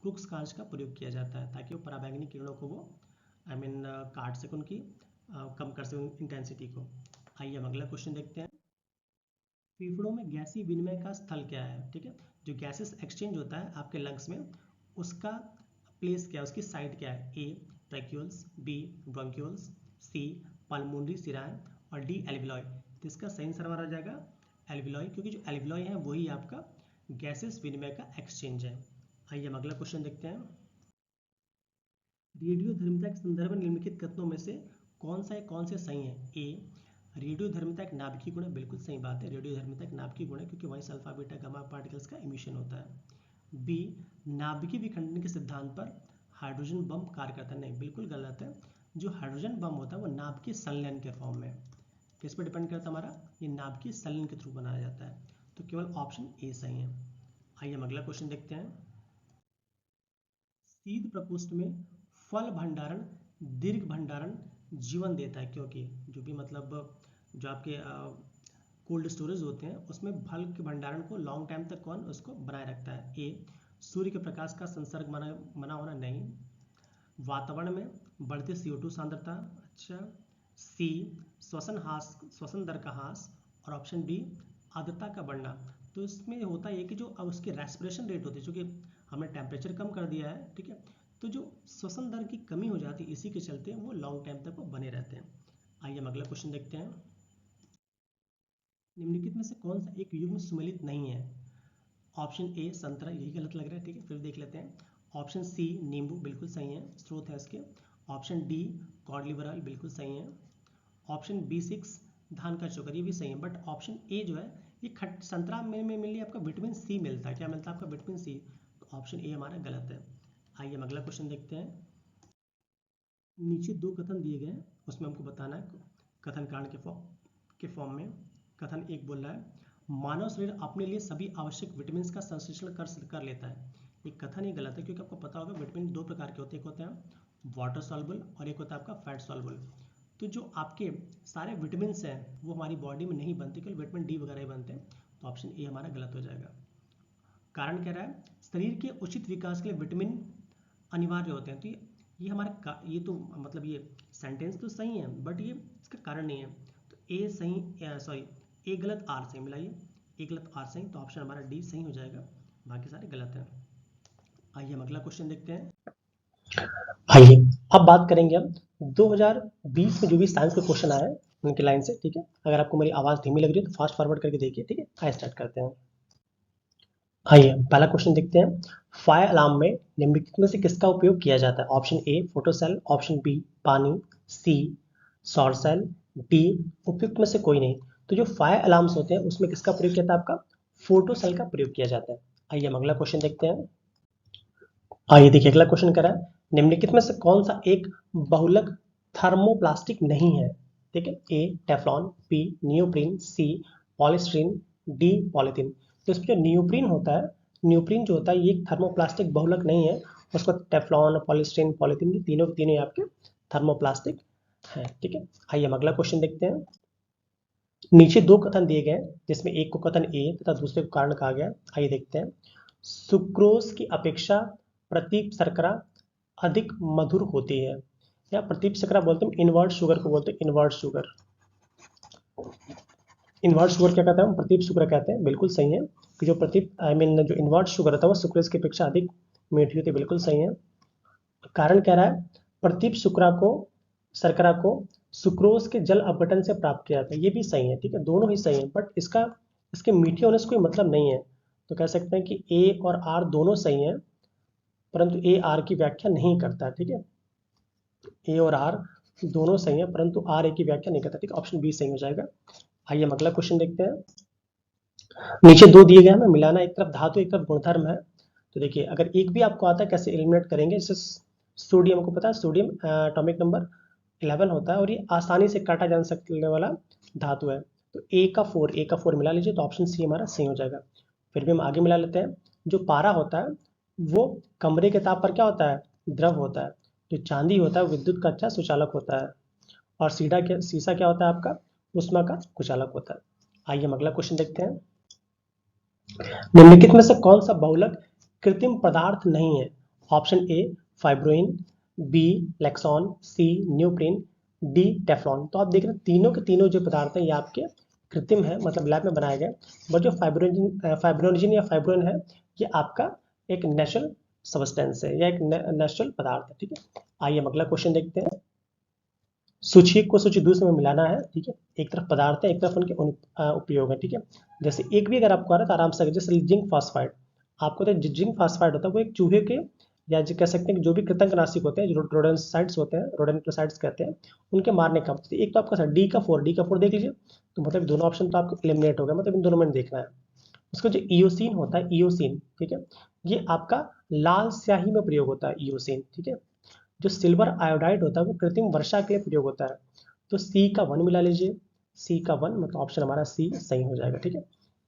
क्रुक्स कांच का प्रयोग किया जाता है, ताकि वो पराबैंगनी किरणों को वो काट सके, उनकी कम कर सके इंटेंसिटी को। आइए हम अगला क्वेश्चन देखते हैं। फेफड़ों में गैसीय विनिमय का स्थल क्या है? ठीक है, जो गैसेस एक्सचेंज होता है आपके लंग्स में, उसका प्लेस क्या है, उसकी साइड क्या है? ए ट्रैक्यूल्स, बी ब्रोंक्यूल्स, सी पल्मोनरी सिराएं और डी एल्विलॉय। तो इसका सही आंसर हमारा हो जाएगा एल्विलॉय, क्योंकि जो एल्विलॉय है वही आपका गैसेस विनिमय का एक्सचेंज है। आइए हम अगला क्वेश्चन देखते हैं। रेडियोधर्मिता के संदर्भ में निम्नलिखित कथनों में से कौन से सही है? ए रेडियोधर्मिता एक नाभिकीय गुण है, बिल्कुल सही बात है, रेडियोधर्मिता एक नाभिकीय गुण है, क्योंकि वहीं सल्फा बीटा गामा पार्टिकल्स का इमिशन होता है। बी नाभिकीय विखंडन के सिद्धांत पर हाइड्रोजन बम कार्य करता है, नहीं बिल्कुल गलत है। जो हाइड्रोजन बम होता है वो नाभिकीय संलयन के फॉर्म में, किस पर डिपेंड करता है हमारा, ये नाभिकीय संलयन के थ्रू बनाया जाता है। तो केवल ऑप्शन ए सही है। आइए हम अगला क्वेश्चन देखते हैं। शीत प्रकोष्ठ में फल भंडारण दीर्घ भंडारण जीवन देता है, क्योंकि जो भी मतलब जो आपके कोल्ड स्टोरेज होते हैं उसमें फल के भंडारण को लॉन्ग टाइम तक कौन उसको बनाए रखता है? ए सूर्य के प्रकाश का संसर्ग मना होना, नहीं। वातावरण में बढ़ती CO2 सांद्रता, अच्छा। सी श्वसन दर का ह्रास और ऑप्शन डी आर्द्रता का बढ़ना। तो इसमें होता है कि जो अब उसकी रेस्पिरेशन रेट होती है, चूँकि हमने टेम्परेचर कम कर दिया है, ठीक है, तो जो श्वसन दर की कमी हो जाती है, इसी के चलते वो लॉन्ग टाइम तक वो बने रहते हैं। आइए हम अगला क्वेश्चन देखते हैं। निम्नलिखित में से कौन सा एक युग्म सुमेलित नहीं है? ऑप्शन ए संतरा, यही गलत लग रहा है, ठीक है, फिर देख लेते हैं। ऑप्शन सी नींबू, बिल्कुल सही है, स्रोत है इसके। Option D cod liver oil, बिल्कुल सही है। ऑप्शन B6 धान का चोकर, ये भी सही है। बट ऑप्शन ए जो है ये संतरा में मिली आपका विटामिन सी मिलता है, क्या मिलता है आपका, विटामिन सी। तो ऑप्शन ए हमारा गलत है। आइए हम अगला क्वेश्चन देखते हैं। नीचे दो कथन दिए गए हैं, उसमें हमको बताना है कथन कारण के फॉर्म में। कथन एक बोल रहा है मानव शरीर अपने लिए सभी आवश्यक विटामिन का संश्लेषण कर लेता है। ये कथन ही गलत है, क्योंकि आपको पता होगा विटामिन दो प्रकार के होते हैं, एक होते हैं वाटर सॉल्युबल और एक होता है आपका फैट सॉल्युबल। तो जो आपके सारे विटामिन हैं वो हमारी बॉडी में नहीं बनते, केवल विटामिन डी वगैरह ही बनते हैं। तो ऑप्शन ए हमारा गलत हो जाएगा। कारण कह रहा है शरीर के उचित विकास के लिए विटामिन अनिवार्य होते हैं। तो ये हमारा ये तो मतलब ये सेंटेंस तो सही है, बट ये इसका कारण नहीं है। तो ए सही, सॉरी ए गलत आर सही, मिलाइए, ए गलत आर सही, तो ऑप्शन हमारा डी सही हो जाएगा, बाकी सारे गलत हैं। आइए हम अगला क्वेश्चन देखते हैं। आइए अब बात करेंगे हम 2020 में जो भी साइंस के क्वेश्चन आए हैं उनकी लाइन से, ठीक है। अगर आपको मेरी आवाज़ धीमी लग रही है तो फास्ट फॉरवर्ड करके देखिए, ठीक है। आइए स्टार्ट करते हैं। आइए पहला क्वेश्चन देखते हैं। फायर अलार्म में निम्नलिखित में से किसका उपयोग किया जाता है? Option A photo cell, option B पानी, सी सौर सेल, डी उपयुक्त में से कोई नहीं। तो जो फायर अलार्म्स होते हैं उसमें किसका प्रयोग किया जाता है? आपका फोटो सेल का प्रयोग किया जाता है। आइए हम अगला क्वेश्चन देखते हैं। आइए देखिए अगला क्वेश्चन करा है, निम्नलिखित में से कौन सा एक बहुलक थर्मोप्लास्टिक नहीं है? ठीक है, ए टेफ्लॉन, बी नियोप्रीन, सी पॉलीस्टीरीन, डी पॉलीथीन। तो इसमें जो नियोप्रीन होता है, नियोप्रीन जो होता है ये एक थर्मोप्लास्टिक बहुलक नहीं है। उसको टेफ्लॉन, पॉलीस्टीरीन, पॉलीथीन ये तीनों के तीनों आपके थर्मोप्लास्टिक हैं, ठीक है। आइए हम अगला क्वेश्चन देखते हैं। नीचे दो कथन दिए गए जिसमें एक को कथन ए तथा दूसरे को कारण कहा गया। आइए देखते हैं। सुक्रोज की अपेक्षा प्रतीक शर्करा अधिक मधुर होती है, या प्रतीक शर्करा बोलते हैं, इनवर्ट शुगर को बोलते हैं, इनवर्ट शुगर। इनवर्ट शुगर क्या कहते हैं हम? प्रतीक शुगर कहते हैं, बिल्कुल सही है। कि जो प्रतीक जो इनवर्ट शुगर होता है वो सुक्रोज की अपेक्षा अधिक मीठी होती है, बिल्कुल सही है। कारण कह रहा है प्रतीक शुक्रा को शर्करा को सुक्रोज के जल अपघटन से प्राप्त किया जाता है, ये भी सही है, ठीक है। दोनों ही सही है, बट इसके मीठे होने से कोई मतलब नहीं है। तो कह सकते हैं कि ए और आर दोनों सही हैं, परंतु ए आर की व्याख्या नहीं करता, ठीक है। ए और आर दोनों सही है परंतु आर ए की व्याख्या नहीं करता, ठीक है। ऑप्शन बी सही हो जाएगा। आइए हम अगला क्वेश्चन देखते हैं। नीचे दो दिए गए हैं, मिलाना एक तरफ धातु एक तरफ गुणधर्म है। तो देखिए अगर एक भी आपको आता है कैसे एलिमिनेट करेंगे। जैसे सोडियम को पता है, सोडियम एटॉमिक नंबर 11 होता है और ये आसानी से काटा जा सकने वाला धातु है। तो ए का फोर मिला लीजिए तो ऑप्शन सी हमारा सही हो जाएगा। फिर भी हम आगे मिला लेते हैं। जो पारा होता है वो कमरे के ताप पर क्या होता है? द्रव होता है। जो चांदी होता है विद्युत का अच्छा सुचालक होता है। और शीशा क्या होता है आपका? उष्मा का कुचालक होता है। आइए हम अगला क्वेश्चन देखते हैं। निम्नलिखित में से कौन सा बहुलक कृत्रिम पदार्थ नहीं है? Option A fibroin, B Lexan, C neoprene, D Teflon. तो आप देख रहे हैं तीनों के तीनों जो पदार्थ हैं ये आपके कृत्रिम है, मतलब लैब में बनाए गए। बट जो फाइब्रोनोजिन या फाइब्रोइन है ये आपका एक नेचुरल सब्सटेंस है या एक नेचुरल पदार्थ है, ठीक है। आइए हम अगला क्वेश्चन देखते हैं। सूची को सूची दूसरे में मिलाना है, ठीक है। एक तरफ पदार्थ है एक तरफ उनके उपयोग है, ठीक है। जैसे एक भी अगर आपको आ रहा है तो आराम से जैसे जिंक फास्फाइड, आपको तो जिंक फास्फाइड होता है वो एक चूहे के या जो कह सकते हैं कि जो भी कृतंकनाशी होते हैं, जो रोडेंसाइड्स होते हैं, रोडेंटिसाइड्स कहते हैं, उनके मारने का। एक तो आपका डी का फोर देख लीजिए। तो मतलब दोनों ऑप्शन तो आपको एलिमिनेट हो गया, मतलब इन दोनों में देखना है। उसका जो ईओसिन होता है, ईओसिन, ठीक है, ये आपका लाल स्याही में प्रयोग होता है ईओसिन, ठीक है। जो सिल्वर आयोडाइड होता है वो कृत्रिम वर्षा के लिए प्रयोग होता है। तो सी का 1 मिला लीजिए, सी का 1 मतलब ऑप्शन हमारा सी सही हो जाएगा, ठीक है।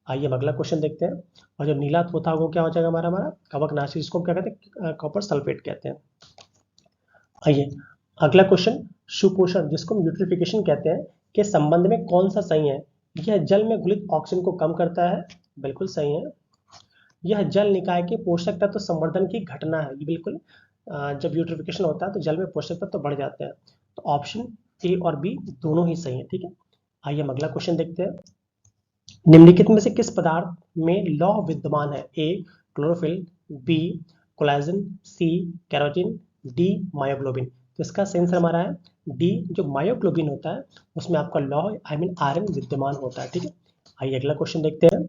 आइए हम अगला क्वेश्चन देखते हैं। और जो नीला होता है वो क्या हो जाएगा हमारा हमारा कवकनाशी, जिसको हम क्या कहते हैं? कॉपर सल्फेट कहते हैं। आइए अगला क्वेश्चन, सुपोषण जिसको हम यूट्रिफिकेशन कहते हैं, के संबंध में कौन सा सही है? यह जल में घुलित ऑक्सीजन को कम करता है, बिल्कुल सही है। यह जल निकाय के पोषक तत्व संवर्धन की घटना है, ये बिल्कुल जब यूट्रिफिकेशन होता है तो जल में पोषक तत्व बढ़ जाते हैं। तो ऑप्शन ए और बी दोनों ही सही है, ठीक है। आइए हम अगला क्वेश्चन देखते हैं। निम्नलिखित में से किस पदार्थ में लौह विद्यमान है? A chlorophyll, B collagen, C carotene, D myoglobin. तो इसका सही आंसर हमारा है डी, जो मायोग्लोबिन होता है उसमें आपका लौह आयरन विद्यमान होता है, ठीक है। आइए अगला क्वेश्चन देखते हैं।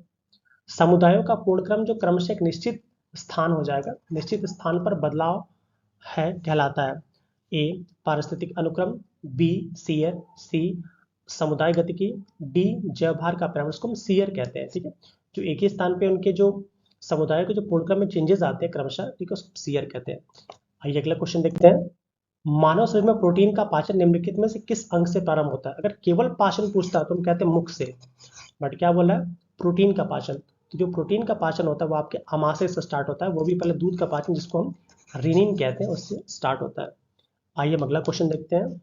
समुदायों का पूर्णक्रम जो क्रमशः एक निश्चित स्थान हो जाएगा, निश्चित स्थान पर बदलाव है कहलाता है। ए पारिस्थितिक अनुक्रम, बी सीयर, सी समुदाय गतिकी, डी जयभार का परिणाम, उसको हम सीयर कहते हैं, ठीक है। जो एक ही स्थान पे उनके जो समुदाय के जो पूर्णक्रम में चेंजेस आते हैं क्रमशः, ठीक है, उसको सीयर कहते हैं। आइए अगला क्वेश्चन देखते हैं। मानव शरीर में प्रोटीन का पाचन निम्नलिखित में से किस अंग से प्रारंभ होता है? अगर केवल पाचन पूछता है तो हम कहते हैं मुख से, बट क्या बोला है? प्रोटीन का पाचन। तो जो प्रोटीन का पाचन होता है वो आपके आमाशय से स्टार्ट होता है, वो भी पहले दूध का पाचन जिसको हम रीनिन कहते हैं उससे स्टार्ट होता है। आइए हम अगला क्वेश्चन देखते हैं।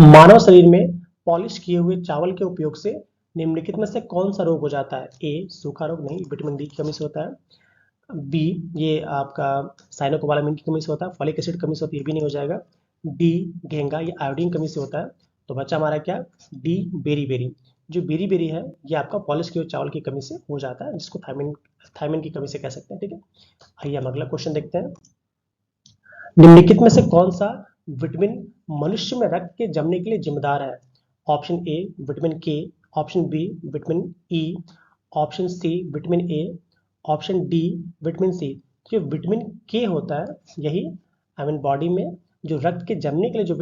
मानव शरीर में पॉलिश किए हुए चावल के उपयोग से निम्नलिखित में से कौन सा रोग हो जाता है? ए सूखा रोग, नहीं, विटामिन डी की कमी से होता है। बी ये आपका साइनोकोबालामिन की कमी से होता है, फॉलिक एसिड कमी से होती है, ये भी नहीं हो जाएगा। डी घेंगा, ये आयोडीन कमी से होता है। तो बच्चा हमारा क्या? डी बेरी बेरी, जो बेरी बेरी है ये आपका पॉलिश किए हुए चावल की कमी से हो जाता है, जिसको थायमिन थायमिन की कमी से कह सकते हैं। ठीक है, आइए हम अगला क्वेश्चन देखते हैं। निम्नलिखित में से कौन सा विटामिन मनुष्य में रक्त के जमने के लिए जिम्मेदार है? Option A vitamin K, option B vitamin E, option C vitamin A, option D vitamin C. जो विटामिन के होता है यही बॉडी में जो रक्त के जमने के लिए जो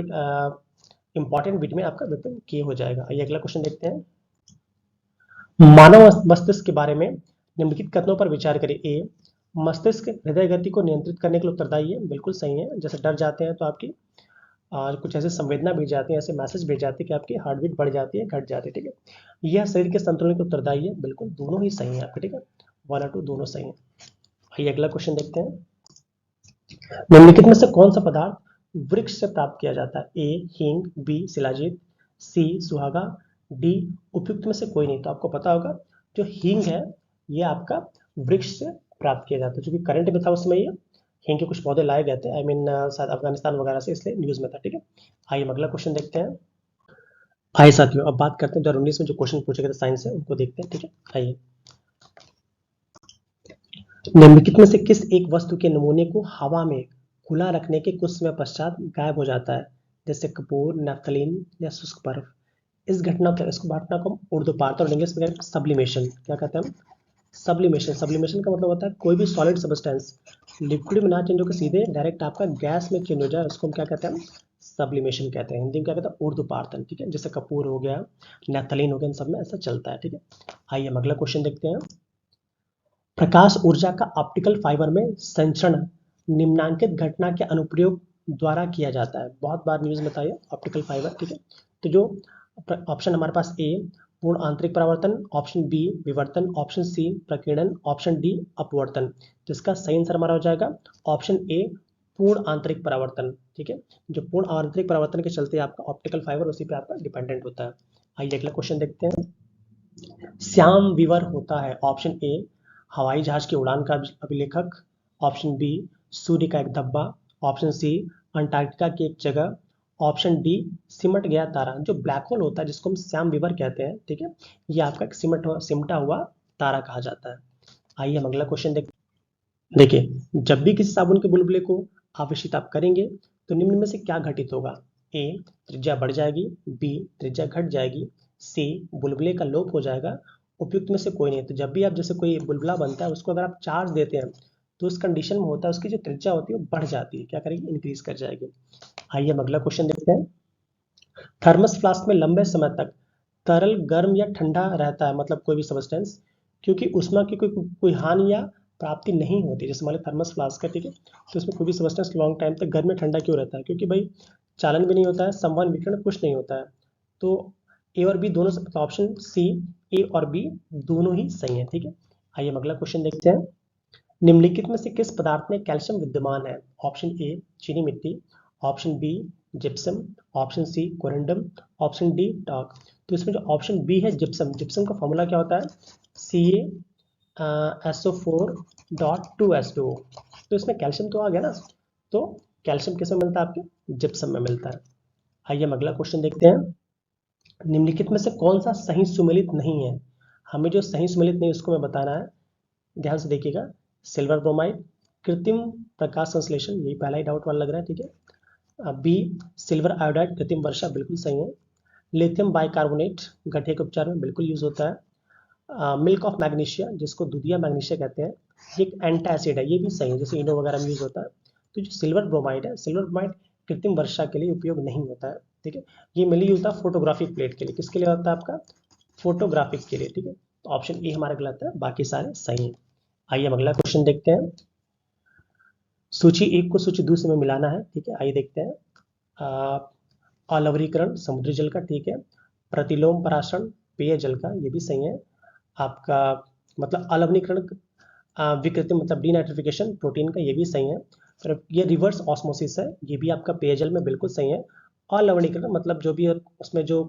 इंपॉर्टेंट विटामिन आपका विटामिन के हो जाएगा। आइए अगला क्वेश्चन देखते हैं। मानव मस्तिष्क के बारे में निम्नलिखित कथनों पर विचार करें। ए, मस्तिष्क हृदय गति को नियंत्रित करने के लिए उत्तरदायी है। बिल्कुल सही है। जैसे डर जाते हैं तो आपकी कुछ ऐसे संवेदना भेज जाती है, ऐसे मैसेज भेज जाती है कि आपकी हार्ट बीट बढ़ जाती है, घट जाती है। ठीक है, यह शरीर के संतुलन के उत्तरदायी है। बिल्कुल दोनों ही सही है आपके। ठीक है, 1 और 2 दोनों सही है। आइए अगला क्वेश्चन देखते हैं। निम्नलिखित में से कौन सा पदार्थ वृक्ष से प्राप्त किया जाता है? ए हींग, बी शिलाजीत, सी सुहागा, डी उपयुक्त में से कोई नहीं। तो आपको पता होगा जो हींग है ये आपका वृक्ष से प्राप्त किया जाता है। जो कि करंट में था उस समय ये हींग के कुछ पौधे लाए गए थे, शायद अफगानिस्तान वगैरह से, इसलिए न्यूज में था। ठीक है, आइए हम अगला क्वेश्चन देखते हैं। आइए साथियों अब बात करते हैं 2019 में जो क्वेश्चन पूछे गए थे साइंस से, उनको देखते हैं। ठीक है, आइए। निम्नलिखित में से किस एक वस्तु के नमूने को हवा में खुला रखने के कुछ समय पश्चात गायब हो जाता है? जैसे कपूर, नैफ्थलीन या शुष्क बर्फ। इस घटना को हम ऊर्ध्वपात और इंग्लिश में सब्लिमेशन क्या कहते हैं हम? सब्लिमेशन। सब्लिमेशन का मतलब होता है कोई भी सॉलिड सब्सटेंस लिक्विड में ना चेंज होकर सीधे डायरेक्ट आपका गैस में चेंज हो जाए, उसको हम क्या कहते हैं? सब्लिमेशन कहते हैं। हिंदी में क्या कहते हैं? ऊर्ध्वपातन। ठीक है, जैसे कपूर हो गया, नैफ्थलीन हो गया, इन सब में ऐसा चलता है। ठीक है, आइए हम अगला क्वेश्चन देखते हैं। प्रकाश ऊर्जा का ऑप्टिकल फाइबर में संचरण निम्नांकित घटना के अनुप्रयोग द्वारा किया जाता है। बहुत बार न्यूज में था ये ऑप्टिकल फाइबर। ठीक है, तो जो ऑप्शन हमारे पास ए पूर्ण आंतरिक परावर्तन, ऑप्शन बी विवर्तन, ऑप्शन सी प्रकीर्णन, ऑप्शन डी अपवर्तन। तो इसका सही आंसर हमारा हो जाएगा ऑप्शन ए पूर्ण आंतरिक परावर्तन। ठीक है, जो पूर्ण आंतरिक परावर्तन के चलते आपका ऑप्टिकल फाइबर उसी पे आपका डिपेंडेंट होता है। आइए अगला क्वेश्चन देखते हैं। श्याम विवर होता है ऑप्शन ए हवाई जहाज की उड़ान का अभिलेखक, ऑप्शन बी सूर्य का एक धब्बा, ऑप्शन सी अंटार्कटिका की एक जगह, ऑप्शन डी सिमट गया तारा। जो ब्लैक होल होता है जिसको हम श्याम विवर कहते हैं, ठीक है, ये आपका एक सिमटा हुआ तारा कहा जाता है। आइए हम अगला क्वेश्चन देखिए, जब भी किसी साबुन के बुलबुले को आवेशित आप करेंगे तो निम्न में से क्या घटित होगा? ए त्रिज्या बढ़ जाएगी, बी त्रिज्या घट जाएगी, सी बुलबुले का लोप हो जाएगा, उपयुक्त में से कोई नहीं। तो जब भी आप जैसे कोई बुलबुला बनता है उसको अगर आप चार्ज देते हैं तो उस कंडीशन में होता है उसकी जो त्रिज्या होती है वो बढ़ जाती है, क्या करेगी? इंक्रीज कर जाएगी। आइए हम अगला क्वेश्चन देखते हैं। थर्मस फ्लास्क में लंबे समय तक तरल गर्म या ठंडा रहता है, मतलब कोई भी सब्सटेंस, क्योंकि उष्मा की कोई हानि या प्राप्ति नहीं होती। जैसे मान लो थर्मस फ्लास्क है, ठीक है, तो उसमें कोई भी सब्सटेंस लॉन्ग टाइम तक गर्म या ठंडा क्यों रहता है? क्योंकि भाई चालन भी नहीं होता है, संवहन विकिरण कुछ नहीं होता है। तो ए और बी दोनों, ऑप्शन सी ए और बी दोनों ही सही है। ठीक है, आइए हम अगला क्वेश्चन देखते हैं। निम्नलिखित में से किस पदार्थ में कैल्शियम विद्यमान है? ऑप्शन ए चीनी मिट्टी, option B gypsum, option C corundum, option D talc. तो इसमें जो ऑप्शन बी है जिप्सम, जिप्सम का फॉर्मूला क्या होता है? CaSO4.2H2O। तो इसमें कैल्शियम तो आ गया ना, तो कैल्शियम किस में मिलता है? आपके जिप्सम में मिलता है। आइए हम अगला क्वेश्चन देखते हैं। निम्नलिखित में से कौन सा सही सुमेलित नहीं है? हमें जो सही सुमेलित नहीं उसको मैं बताना है, ध्यान से देखिएगा। सिल्वर ब्रोमाइड, कृत्रिम प्रकाश संश्लेषण, यही पहला ही डाउट वाला लग रहा है। ठीक है, बी सिल्वर आयोडाइड कृत्रिम वर्षा, बिल्कुल सही है। लिथियम बाइकार्बोनेट गठिया के उपचार में बिल्कुल यूज होता है। मिल्क ऑफ मैग्नीशिया जिसको दूधिया मैग्नीशिया कहते हैं, ये एक एंटा एसिड है, ये भी सही है, जैसे इनो वगैरह में यूज होता है। तो जो सिल्वर ब्रोमाइड है, सिल्वर ब्रोमाइड कृत्रिम वर्षा के लिए उपयोग नहीं होता है। ठीक है, ये मेनली यूज होता है फोटोग्राफिक प्लेट के लिए। किसके लिए होता है? आपका फोटोग्राफिक के लिए। ठीक है, तो ऑप्शन ए हमारा गलत है, बाकी सारे सही है। आइए हम अगला क्वेश्चन देखते हैं। सूची एक को सूची दूसरे में मिलाना है। ठीक है, आइए देखते हैं। अलवरीकरण समुद्री जल का, ठीक है, प्रतिलोम पराशरण पेयजल का, ये भी सही है। आपका मतलब अलवनीकरण विकृति मतलब डीनाइट्रिफिकेशन प्रोटीन का, ये भी सही है। फिर ये रिवर्स ऑस्मोसिस है, ये भी आपका पेयजल में बिल्कुल सही है। अलवणीकरण मतलब जो भी उसमें जो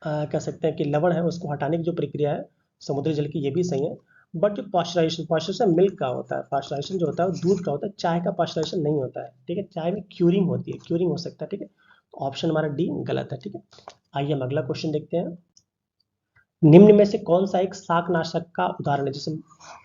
कह सकते हैं कि लवण है उसको हटाने की जो प्रक्रिया है समुद्री जल की, ये भी सही है। बट जो पॉस्चराइजेशन मिल्क का होता है, पॉस्चराइजेशन जो होता है वो दूध का होता है, चाय का पॉस्चराइजेशन नहीं होता है। ठीक है, चाय में क्यूरिंग होती है, क्यूरिंग हो सकता है। ठीक है, तो ऑप्शन हमारा डी गलत है। ठीक है, आइए हम अगला क्वेश्चन देखते हैं। निम्न में से कौन सा एक शाकनाशक का उदाहरण है? जैसे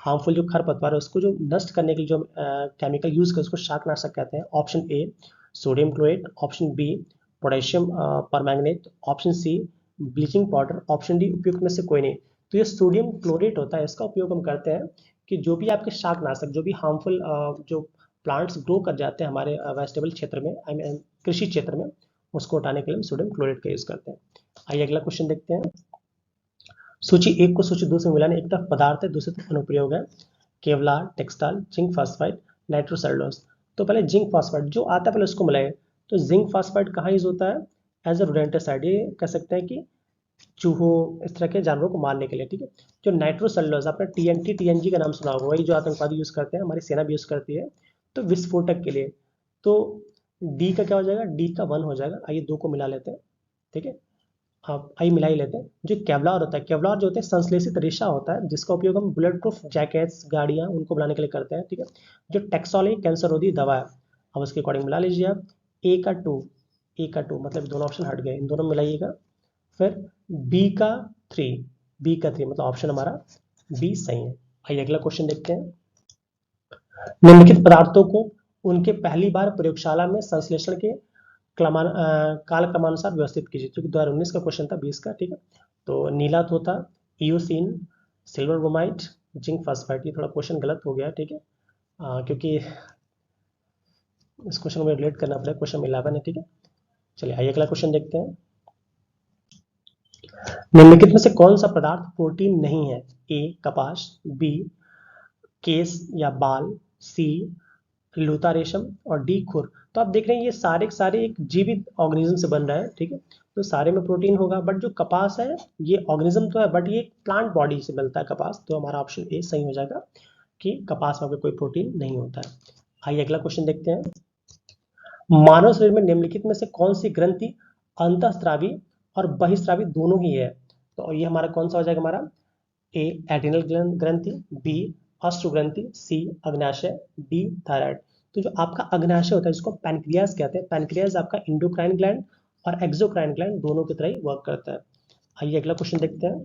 हार्मफुल जो खरपतवार है उसको जो नष्ट करने के लिए जो केमिकल यूज कर उसको शाकनाशक कहते हैं। Option A sodium chlorate, option B potassium permanganate, option C bleaching powder, option D उपयुक्त में से कोई नहीं। तो ये सोडियम क्लोरेट होता है, इसका उपयोग हम करते हैं कि जो भी आपके शाकनाशक, जो भी हार्मफुल जो प्लांट्स ग्रो कर जाते हैं हमारे वेजिटेबल क्षेत्र में, आई मीन कृषि क्षेत्र में, उसको हटाने के लिए हम सोडियम क्लोरेट का यूज करते हैं। आइए अगला क्वेश्चन देखते हैं। सूची एक को सूची दो से मिलाने, एक तरफ पदार्थ है, दूसरी तरफ अनुप्रयोग है। Kevlar, textile, zinc phosphide, nitrocellulose. तो पहले जिंक फास्फाइड जो आता है पहले उसको मिलाएं। तो जिंक फास्फाइड कहाँ यूज होता है? एज ए रोडेंटिसाइड, ये कह सकते हैं कि चूहों इस तरह के जानवरों को मारने के लिए, ठीक है। जो नाइट्रोसेलुलोज, आपने टीएनटी टीएनजी का नाम सुना होगा, वही जो आतंकवादी यूज करते हैं, हमारी सेना भी यूज करती है, तो विस्फोटक के लिए। तो डी का क्या हो जाएगा? डी का 1 हो जाएगा। आइए दो को मिला लेते हैं, ठीक है। आप आई मिला ही लेते हैं। जो केवलार होता है, केवलार जो होता है संश्लेषित रेशा होता है, जिसका उपयोग हम बुलेट प्रूफ जैकेट्स, गाड़ियां, उनको बनाने के लिए करते हैं, ठीक है। जो टेक्सोल है कैंसर रोधी दवा है। अब उसके अकॉर्डिंग मिला लीजिए आप। ए का 2, ए का 2 मतलब दोनों ऑप्शन हट गए, इन दोनों में मिलाइएगा। फिर बी का 3, बी का 3 मतलब ऑप्शन हमारा बी सही है। आइए अगला क्वेश्चन देखते हैं। निम्नलिखित पदार्थों को उनके पहली बार प्रयोगशाला में संश्लेषण के कालक्रमानुसार व्यवस्थित कीजिए, क्योंकि 2019 का क्वेश्चन था, 20 का, ठीक है। तो नीला तोता, eosin, silver bromide, zinc phosphide. ये थोड़ा क्वेश्चन गलत हो गया, ठीक है, क्योंकि इस क्वेश्चन में रिलेट करना पड़ेगा, क्वेश्चन 11 है, ठीक है। चलिए आइए अगला क्वेश्चन देखते हैं। निम्नलिखित में से कौन सा पदार्थ प्रोटीन नहीं है? ए कपास, बी केस या बाल, सी लूता रेशम, और डी खुर। तो आप देख रहे हैं ये सारे के सारे एक जीवित ऑर्गेनिज्म से बन रहा है, ठीक है। तो सारे में प्रोटीन होगा, बट जो कपास है ये ऑर्गेनिज्म तो है, बट ये प्लांट बॉडी से मिलता है कपास। तो हमारा ऑप्शन ए सही हो जाएगा कि कपास में कोई प्रोटीन नहीं होता है। आइए अगला क्वेश्चन देखते हैं। मानव शरीर में निम्नलिखित में से कौन सी ग्रंथि अंतःस्रावी और बहिस्रावी दोनों ही है? तो ये हमारा कौन सा हो जाएगा? हमारा ए एड्रिनल ग्रंथि, बी अश्रु ग्रंथि, सी अग्नाशय, डी थायराइड। तो जो आपका अग्नाशय होता है जिसको पैनक्रियाज कहते हैं, पैनक्रियाज आपका इंडोक्राइन ग्लैंड और एक्सोक्राइन ग्लैंड दोनों की तरह ही वर्क करता है। आइए अगला क्वेश्चन देखते हैं।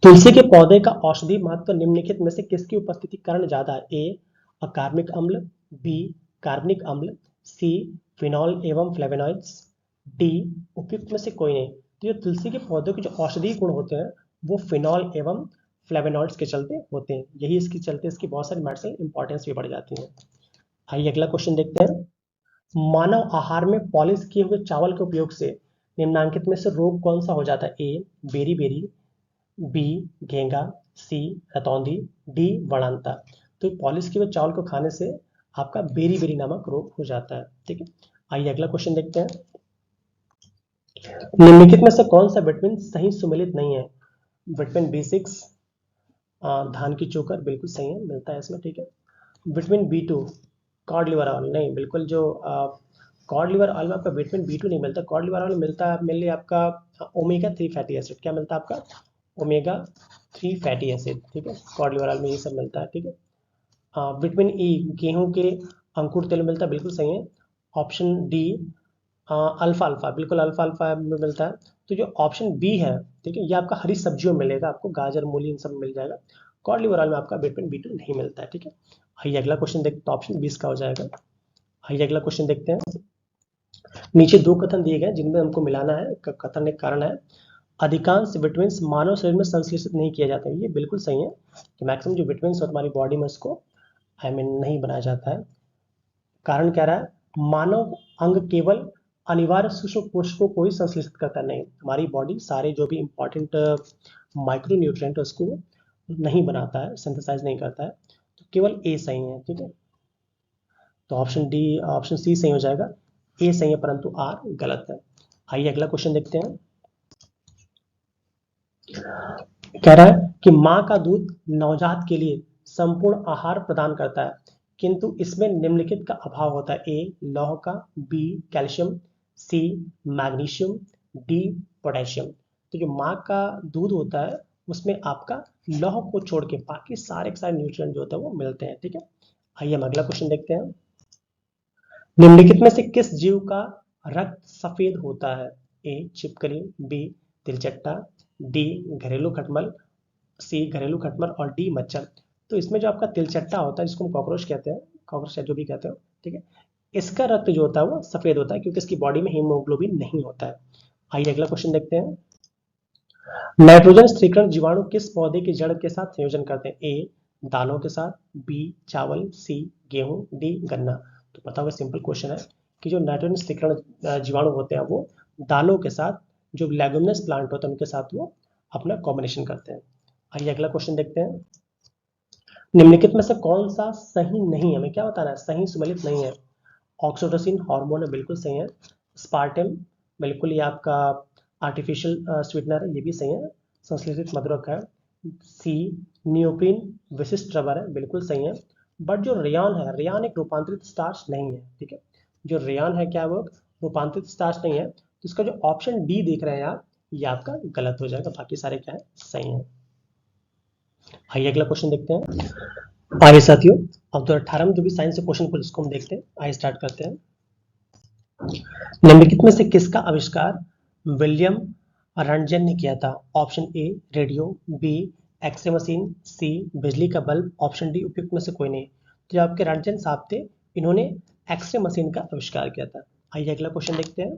तुलसी के पौधे का औषधि महत्व निम्नलिखित में से किसकी उपस्थिति के कारण ज्यादा है? ए अकार्बनिक अम्ल, बी कार्बनिक अम्ल, सी फिनॉल एवं फ्लेवोनॉइड्स, डी उपयुक्त में से कोई नहीं। तो ये तुलसी के पौधों के जो औषधीय गुण होते हैं वो फिनॉल एवं फ्लेवोनॉइड्स के चलते होते हैं, यही इसके चलते इसकी बहुत सारी मेडिसिन इंपॉर्टेंस भी बढ़ जाती है। आइए अगला क्वेश्चन देखते हैं। मानव आहार में पॉलिश किए हुए चावल के उपयोग से निम्नांकित में से रोग कौन सा हो जाता है? ए बेरी बेरी, बी घेंगा, सी रतौंधी, डी वणांता। तो पॉलिश किए हुए चावल को खाने से आपका बेरी बेरी नामक रोग हो जाता है, ठीक है। आइए अगला क्वेश्चन देखते हैं। निम्नलिखित में से कौन सा विटामिन सही सुमेलित नहीं है? विटामिन B6, धान की चोकर बिल्कुल सही है, मिलता है इसमें, ठीक है। Vitamin B2, cod liver oil नहीं, बिल्कुल जो कॉड लिवर ऑयल में आपका विटामिन B2 नहीं मिलता। कॉड लिवर ऑयल मिलता है मेनली आपका ओमेगा 3 फैटी एसिड। क्या मिलता है आपका? ओमेगा 3 फैटी एसिड, ठीक है। कॉड लिवर ऑयल में ये सब मिलता है, ठीक है। विटामिन ई गेहूं के अंकुर तेल में मिलता है, बिल्कुल सही है। ऑप्शन डी अल्फा अल्फा, बिल्कुल अल्फा अल्फा में मिलता है। तो जो ऑप्शन बी है, ठीक है, ये आपका हरी सब्जियों में मिलेगा, आपको गाजर मूली इन सब में मिल जाएगा। कॉड लिवर ऑयल में आपका विटामिन B2 नहीं मिलता है, ठीक है। आइए अगला क्वेश्चन देखते हैं, ऑप्शन 20 का हो जाएगा। आइए अगला क्वेश्चन देखते हैं। नीचे दो कथन दिए गए जिनमें हमको मिलाना है, कथन एक कारण है। अधिकांश विटामिन मानव शरीर में संश्लेषित नहीं किया जाता है, ये बिल्कुल सही है कि मैक्सिमम जो विटामिन होता है हमारी बॉडी में उसको नहीं बनाया जाता है। कारण क्या रहा है? मानव अंग केवल अनिवार्य सूक्ष्म पोषकों को ही संश्लेषित करता नहीं, हमारी बॉडी सारे जो भी इंपॉर्टेंट माइक्रो न्यूट्रिएंट है उसको नहीं बनाता है, सिंथेसाइज नहीं करता है। तो केवल ए सही है, ठीक है। तो ऑप्शन सी सही हो जाएगा। ए सही है परंतु आर गलत है। आइए अगला क्वेश्चन देखते हैं। कह रहा है कि माँ का दूध नवजात के लिए संपूर्ण आहार प्रदान करता है, किंतु इसमें निम्नलिखित का अभाव होता है। ए लौह का, B calcium, C magnesium, D potassium. तो जो माँ का दूध होता है उसमें आपका लौह को छोड़ के बाकी सारे के सारे न्यूट्रिएंट जो होते हैं वो मिलते हैं, ठीक है। आइए हम अगला क्वेश्चन देखते हैं। निम्नलिखित में से किस जीव का रक्त सफेद होता है? ए छिपकली, बी तिलचट्टा, डी घरेलू खटमल, सी घरेलू खटमल और डी मच्छर। तो इसमें जो आपका तिलचट्टा होता है जिसको हम कॉकरोच कहते हैं, कॉकरोच जो भी कहते हो, ठीक है, इसका रक्त जो होता है वो सफेद होता है क्योंकि इसकी बॉडी में हीमोग्लोबिन नहीं होता है। आइए अगला क्वेश्चन देखते हैं। नाइट्रोजन स्थिरीकरण जीवाणु किस पौधे की जड़ के साथ संयोजन करते हैं? ए दालों के साथ, बी चावल, सी गेहूं, डी गन्ना। तो पता होगा सिंपल क्वेश्चन है कि जो नाइट्रोजन स्थिरीकरण जीवाणु होते हैं वो दालों के साथ, जो लेगुमिनस प्लांट होते हैं उनके साथ वो अपना कॉम्बिनेशन करते हैं। आइए अगला क्वेश्चन देखते हैं। निम्नलिखित में से कौन सा सही नहीं है, हमें क्या बताना है, सही सुमेलित नहीं है? ऑक्सीटोसिन हार्मोन है, बिल्कुल सही है। स्पार्टम, बिल्कुल ये आपका आर्टिफिशियल स्वीटनर है, ये भी सही है। संश्लेषित मधुरक है। सी नियोप्रीन विशिष्ट रबर है, बिल्कुल सही है। बट जो रेयन है, रेयन एक रूपांतरित स्टार्च नहीं है, ठीक है, जो रेयन है क्या वो रूपांतरित स्टार्च नहीं है, तो इसका जो ऑप्शन डी देख रहे हैं आप, ये आपका गलत हो जाएगा, बाकी सारे क्या है, सही है। आइए अगला क्वेश्चन देखते हैं। आइए साथियों, अब 2018 में जो भी साइंस से क्वेश्चन को जिसको हम देखते हैं, आइए स्टार्ट करते हैं। निम्नलिखित में से किसका आविष्कार विलियम रंटजेन ने किया था? Option A radio, B X ray machine, C बिजली का बल्ब, ऑप्शन डी उपयुक्त में से कोई नहीं। तो जो आपके रंटजेन साहब थे, इन्होंने एक्सरे मशीन का आविष्कार किया था। आइए अगला क्वेश्चन देखते हैं।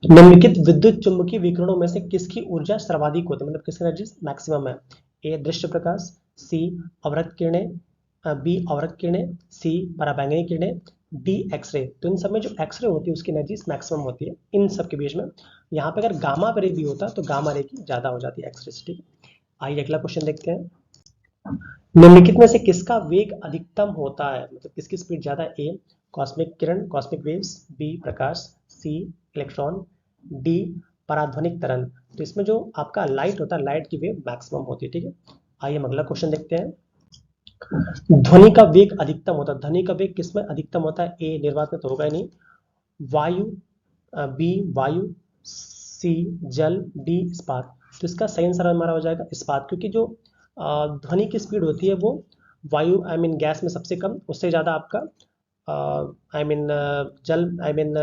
निम्नलिखित विद्युत चुंबकीय विकिरणों में से किसकी ऊर्जा सर्वाधिक होती है, मतलब किसकी एनर्जी मैक्सिमम है? ए दृश्य प्रकाश, सी अवरक्त किरणें, बी अवरक्त किरणें, सी पराबैंगनी किरणें, डी एक्सरे। तो इन सब में जो एक्सरे होती है उसकी एनर्जी मैक्सिमम होती है इन सब के बीच में। यहाँ पे अगर गामा रे भी होता तो गामा रे की ज्यादा हो जाती है एक्सरे से, ठीक है। आइए अगला क्वेश्चन देखते हैं। निम्नलिखित में से किसका वेग अधिकतम होता है, मतलब किसकी स्पीड ज्यादा है? ए कॉस्मिक किरण, कॉस्मिक वेव्स, बी प्रकाश, सी इलेक्ट्रॉन, डी पराध्वनिक तरंग। तो इसमें जो आपका लाइट होता है, लाइट की वेव मैक्सिमम होती है, ठीक है। आइए हम अगला क्वेश्चन देखते हैं। ध्वनि का वेग अधिकतम होता है, ध्वनि का वेग किसमें अधिकतम होता है? ए निर्वात में तो होगा ही नहीं, वायु, बी वायु, सी जल, डी इस्पात। तो इसका सही आंसर हमारा हो जाएगा इस्पात, क्योंकि जो ध्वनि की स्पीड होती है वो वायु आई मीन गैस में सबसे कम, उससे ज़्यादा आपका आई मीन जल आई मीन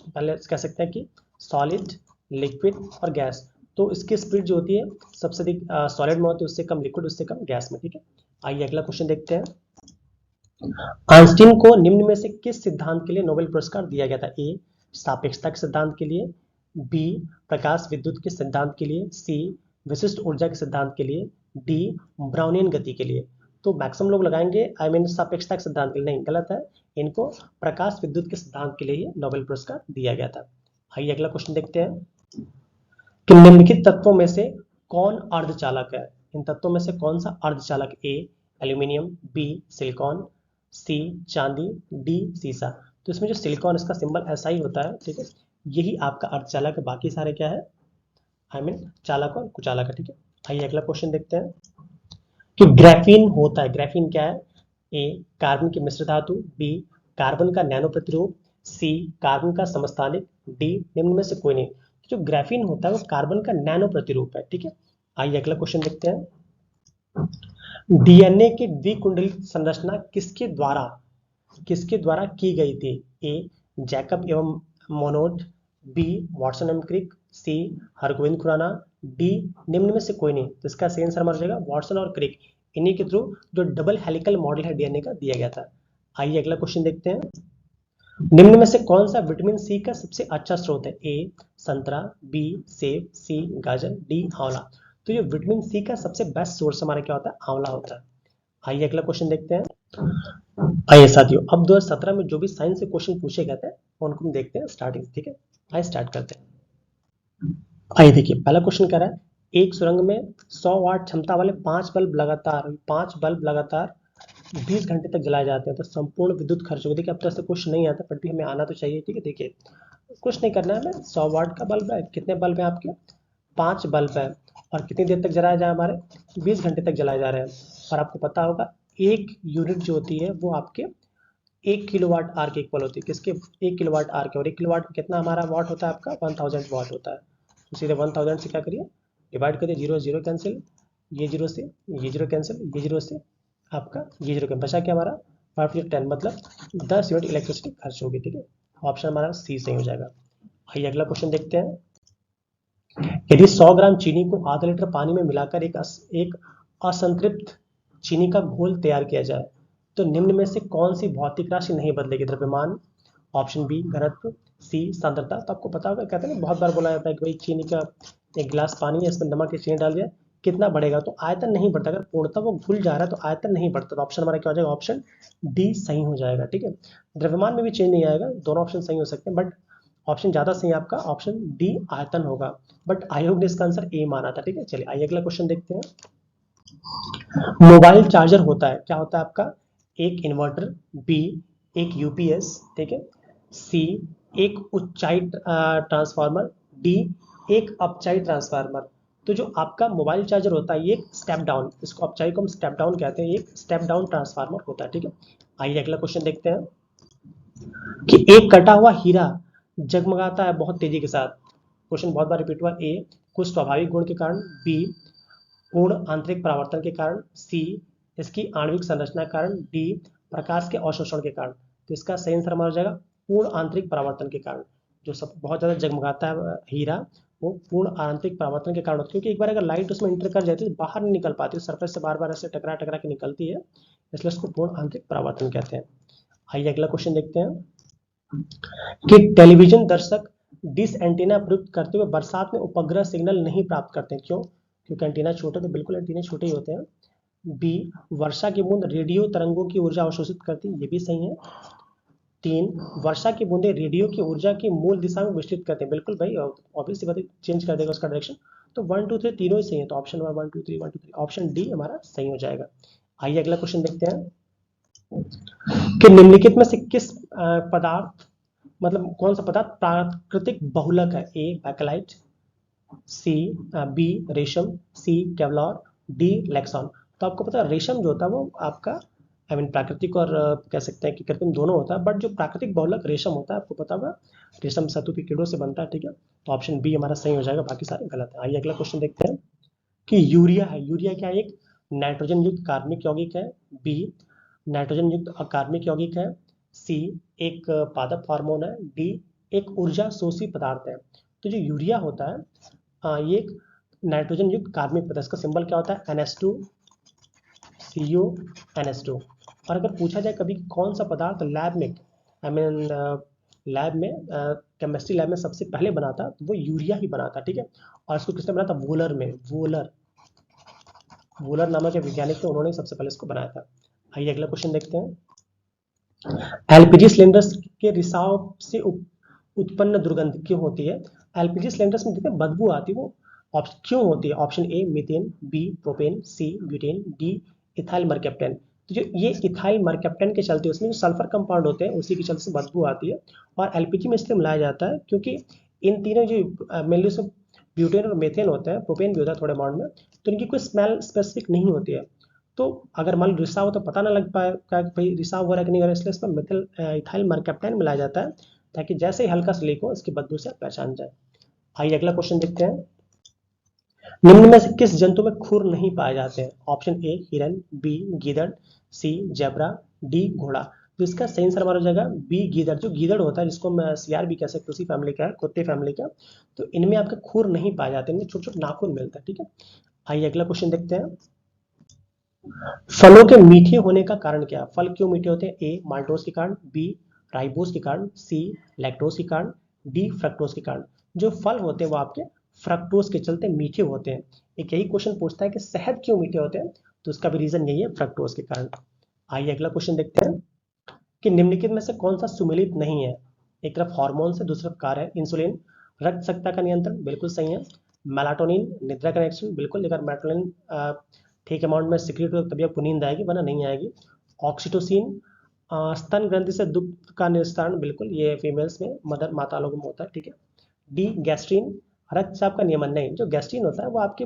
पहले कह सकते हैं कि सॉलिड, लिक्विड और गैस। तो इसकी स्पीड जो होती है सबसे अधिक सॉलिड में होती है, उससे कम लिक्विड, उससे कम गैस में, ठीक है। आइए अगला क्वेश्चन देखते हैं। आइंस्टीन को निम्न में से किस सिद्धांत के लिए नोबेल पुरस्कार दिया गया था? ए सापेक्षता के सिद्धांत के लिए, बी प्रकाश विद्युत के सिद्धांत के लिए, सी विशिष्ट ऊर्जा के सिद्धांत के लिए, डी ब्राउनियन गति के लिए। तो मैक्सिमम लोग लगाएंगे आई मीन सापेक्षता के सिद्धांत के लिए, नहीं गलत है, इनको प्रकाश विद्युत के सिद्धांत के लिए नोबेल पुरस्कार दिया गया था। आइए अगला क्वेश्चन देखते हैं कि निम्नलिखित तत्वों में से कौन अर्धचालक है? इन तत्वों में से कौन सा अर्धचालक? ए एल्यूमिनियम, बी सिलिकॉन, सी चांदी, डी सीसा। तो इसमें जो सिलिकॉन, इसका सिंबल ऐसा ही होता है, ठीक है, यही आपका अर्धचालक है, बाकी सारे क्या है आई मीन चालक और कुचालक है, ठीक है। आइए अगला क्वेश्चन देखते हैं कि ग्राफीन होता है, ग्राफीन क्या है? ए कार्बन की मिश्र धातु, बी कार्बन का नैनो प्रतिरूप, सी कार्बन का समस्थानिक, डी निम्न में से कोई नहीं। जो ग्राफीन होता है वो कार्बन का नैनो प्रतिरूप है, ठीक है। आइए अगला क्वेश्चन देखते हैं। डीएनए की द्विकुंडलित संरचना किसके द्वारा की गई थी? ए जैकब एवं मोनोड, बी वाटसन एवं क्रिक, सी हरगोविंद खुराना, डी निम्न में से कोई नहीं। तो इसका सही आंसर हमारा जाएगा वाटसन और क्रिक, इन्हीं के थ्रू जो डबल हेलिकल मॉडल है डीएनए का दिया गया था। आइए अगला क्वेश्चन देखते हैं। निम्न में से कौन सा विटामिन सी का सबसे अच्छा स्रोत है? ए संतरा, बी सेब, सी गाजर, डी आंवला। तो ये विटामिन सी का सबसे बेस्ट सोर्स हमारा क्या होता है? आंवला होता है। आइए अगला क्वेश्चन देखते हैं। आइए साथियों, अब 2017 में जो भी साइंस से क्वेश्चन पूछे गए थे उनको हम देखते हैं स्टार्टिंग, ठीक है। आइए स्टार्ट करते हैं। आइए देखिए, पहला क्वेश्चन कह रहा है एक सुरंग में 100 वाट क्षमता वाले 5 बल्ब लगातार 20 घंटे तक जलाए जाते हैं तो संपूर्ण विद्युत खर्च होगी। देखिए अब तो ऐसे क्वेश्चन नहीं आता, फिर भी हमें आना तो चाहिए, ठीक है। देखिए कुछ नहीं करना है हमें, 100 वाट का बल्ब है, कितने बल्ब है आपके? 5 बल्ब है, और कितनी देर तक जलाया जाए हमारे? 20 घंटे तक जलाए जा रहे हैं। और आपको पता होगा एक यूनिट जो होती है वो आपके 1 किलोवाट आवर के इक्वल होती है। किसके? 1 किलोवाट आवर के, और 1 किलोवाट में कितना हमारा वाट होता है आपका? 1000 वाट होता है। तो सीधे 1000 से क्या करिए, डिवाइड करिए, जीरो जीरो कैंसिल, ये जीरो से ये जीरो कैंसिल, ये जीरो से आपका ये जीरो कैंसिल, बचा क्या हमारा 5×10, मतलब 10 यूनिट इलेक्ट्रिसिटी खर्च होगी, ठीक है। ऑप्शन हमारा सी सही हो जाएगा। आइए अगला क्वेश्चन देखते हैं। यदि 100 ग्राम चीनी को आधा लीटर पानी में मिलाकर एक असंतृप्त चीनी का घोल तैयार किया जाए तो निम्न में से कौन सी भौतिक राशि नहीं बदलेगी? द्रव्यमान, ऑप्शन बी घनत्व, सी सांद्रता। तो आपको पता होगा, कहते हैं ना, बहुत बार बोला जाता है कि भाई चीनी का एक गिलास पानी है, इसमें नमक या चीनी डाल दिया, कितना बढ़ेगा? तो आयतन नहीं बढ़ता। अगर पूर्णतः वो घुल जा रहा है तो आयतन नहीं बढ़ता। तो ऑप्शन हमारा क्या हो जाएगा? ऑप्शन डी सही हो जाएगा। ठीक है, द्रव्यमान में भी चेंज नहीं आएगा, दोनों ऑप्शन सही हो सकते हैं, बट ऑप्शन ज्यादा सही आपका ऑप्शन डी आयतन होगा। बट आयोग ने इसका आंसर ए माना था। ठीक है, चलिए आइए अगला क्वेश्चन देखते हैं। मोबाइल चार्जर होता है, क्या होता है आपका? एक इन्वर्टर, बी एक यूपीएस, ठीक है, सी एक उच्चाई ट्रांसफार्मर, डी एक अपचाई ट्रांसफार्मर। तो जो आपका मोबाइल चार्जर होता है ये स्टेप डाउन, इसको अपचाई को हम स्टेप डाउन कहते हैं, एक स्टेप डाउन ट्रांसफार्मर होता है। ठीक है, आइए अगला क्वेश्चन देखते हैं कि एक कटा हुआ हीरा जगमगाता है बहुत तेजी के साथ। क्वेश्चन बहुत बार रिपीट हुआ। ए कुछ स्वाभाविक गुण के कारण, बी पूर्ण आंतरिक परावर्तन के कारण, सी इसकी आणविक संरचना के कारण, डी प्रकाश के अवशोषण के कारण। तो इसका सही आंसर हमारा हो जाएगा पूर्ण आंतरिक परावर्तन के कारण। जो सब बहुत ज्यादा जगमगाता है हीरा, वो पूर्ण आंतरिक परावर्तन के कारण होता है, क्योंकि एक बार अगर लाइट उसमें इंटर कर जाती है तो बाहर नहीं निकल पाती, सरफेस से बार बार ऐसे टकरा टकरा के निकलती है, इसलिए उसको पूर्ण आंतरिक परावर्तन कहते हैं। आइए अगला क्वेश्चन देखते हैं कि टेलीविजन दर्शक डिश एंटीना प्रयुक्त करते हुए बरसात में उपग्रह सिग्नल नहीं प्राप्त करते। क्यों? क्योंकि एंटीना छोटे, तो बिल्कुल एंटीना छोटे ही होते हैं। बी वर्षा की बूंद रेडियो तरंगों की ऊर्जा अवशोषित करती है, ये भी सही है। तीन वर्षा की बूंदे रेडियो की ऊर्जा की मूल दिशा में विस्तृत करते हैं, बिल्कुल भाई, ऑब्वियसली बात है, चेंज कर देगा उसका डायरेक्शन। तो 1 2 3 तीनों ही सही है, तो ऑप्शन नंबर 1 2 3 1 2 3 ऑप्शन डी हमारा सही हो जाएगा। आइए अगला क्वेश्चन देखते हैं कि निम्नलिखित में से किस पदार्थ, मतलब कौन सा पदार्थ प्राकृतिक बहुलक है? ए बैकलाइट, सी बी रेशम, सी केवलर, डी लेक्सॉन। तो आपको पता है रेशम जो होता है वो आपका प्राकृतिक और कह सकते हैं कि कृत्रिम दोनों होता है, बट जो प्राकृतिक बहुलक रेशम होता है, आपको पता होगा रेशम शहतूत के कीड़ों से बनता है। ठीक है, तो ऑप्शन बी हमारा सही हो जाएगा, बाकी सारे गलत है। आइए अगला क्वेश्चन देखते हैं कि यूरिया है, यूरिया क्या है? एक नाइट्रोजन युक्त कार्बनिक यौगिक है, बी नाइट्रोजन युक्त अकार्बनिक यौगिक है, सी एक पादप हार्मोन है, डी एक ऊर्जा शोषी पदार्थ है। तो जो यूरिया होता है ये एक नाइट्रोजन युक्त कार्बनिक पदार्थ, इसका सिंबल क्या होता है? NH2 CO NH2। और अगर पूछा जाए कभी कौन सा पदार्थ लैब में, लैब में केमिस्ट्री लैब में सबसे पहले बना था, तो वो यूरिया ही बना था। ठीक है, और इसको किसने बनाया था? वूलर में, वूलर वूलर नामक एक वैज्ञानिक थे, उन्होंने सबसे पहले इसको बनाया था। आइए अगला क्वेश्चन देखते हैं। एलपीजी सिलेंडर्स के रिसाव से उत्पन्न दुर्गंध क्यों होती है? एलपीजी सिलेंडर्स में देखते हैं बदबू आती है, वो क्यों होती है? Option A methane, B propane, C butane, D ethyl mercaptan. तो जो ये इथाइल मरकैप्टेन के चलते उसमें जो सल्फर कंपाउंड होते हैं उसी के चलते से बदबू आती है। और एलपीजी में इसलिए मिलाया जाता है क्योंकि इन तीनों जो मेनली सब ब्यूटेन और मेथेन होते हैं, प्रोपेन भी होता है थोड़े अमाउंट में, तो इनकी कोई स्मेल स्पेसिफिक नहीं होती है। तो अगर मान लो रिसाव हो तो पता ना लग पाएगा कि भाई रिसाव हो रहा है कि नहीं हो रहा है, इसलिए इसमें मिथिल इथाइल मरकैप्टेन मिलाया जाता है ताकि जैसे ही हल्का सा लीक हो इसकी बदबू से पहचान जाए। आइए अगला क्वेश्चन देखते हैं। निम्न में से किस जंतु में खुर नहीं पाए जाते हैं? ऑप्शन ए हिरन, बी गीदड़, सी जेब्रा, डी घोड़ा। तो इसका सही आंसर हमारा हो जाएगा बी गीदड़। जो गीदड़ होता है जिसको हम सियार भी कह सकते हैं, उसी फैमिली का है, कुत्ते फैमिली का। तो इनमें आपके खुर नहीं पाए जाते, इनमें छोटे छोटे नाखून मिलता है। ठीक है, आइए अगला क्वेश्चन देखते हैं। फलों के मीठे होने का कारण क्या है? फल क्यों मीठे होते हैं? ए माल्टोज के कारण, बी राइबोज के कारण, सी लैक्टोज के कारण, डी फ्रक्टोज के कारण। जो फल होते हैं वो आपके फ्रक्टोज के चलते मीठे होते हैं। एक यही क्वेश्चन पूछता है कि शहद क्यों मीठे होते हैं, तो उसका भी रीजन यही है, फ्रक्टोज के कारण। आइए अगला क्वेश्चन देखते हैं कि निम्नलिखित में से कौन सा सुमेलित नहीं है? एक तरफ हार्मोन से, दूसरी तरफ कार्य है। इंसुलिन रक्त शर्करा का नियंत्रण, बिल्कुल सही है। मेलाटोनिन निद्रा का निरीक्षण, बिल्कुल, अगर मेलाटोनिन ठीक अमाउंट में सिक्रेट हो तभी आपको नींद आएगी, वरना नहीं आएगी। ऑक्सीटोसिन स्तन ग्रंथि से दुग्ध का निस्तारण, बिल्कुल ये फीमेल्स में, मदर माता लोगों में होता है। ठीक है, डी गैस्ट्रीन रक्तचाप का नियमन। नहीं, जो गैस्ट्रीन होता है वो आपके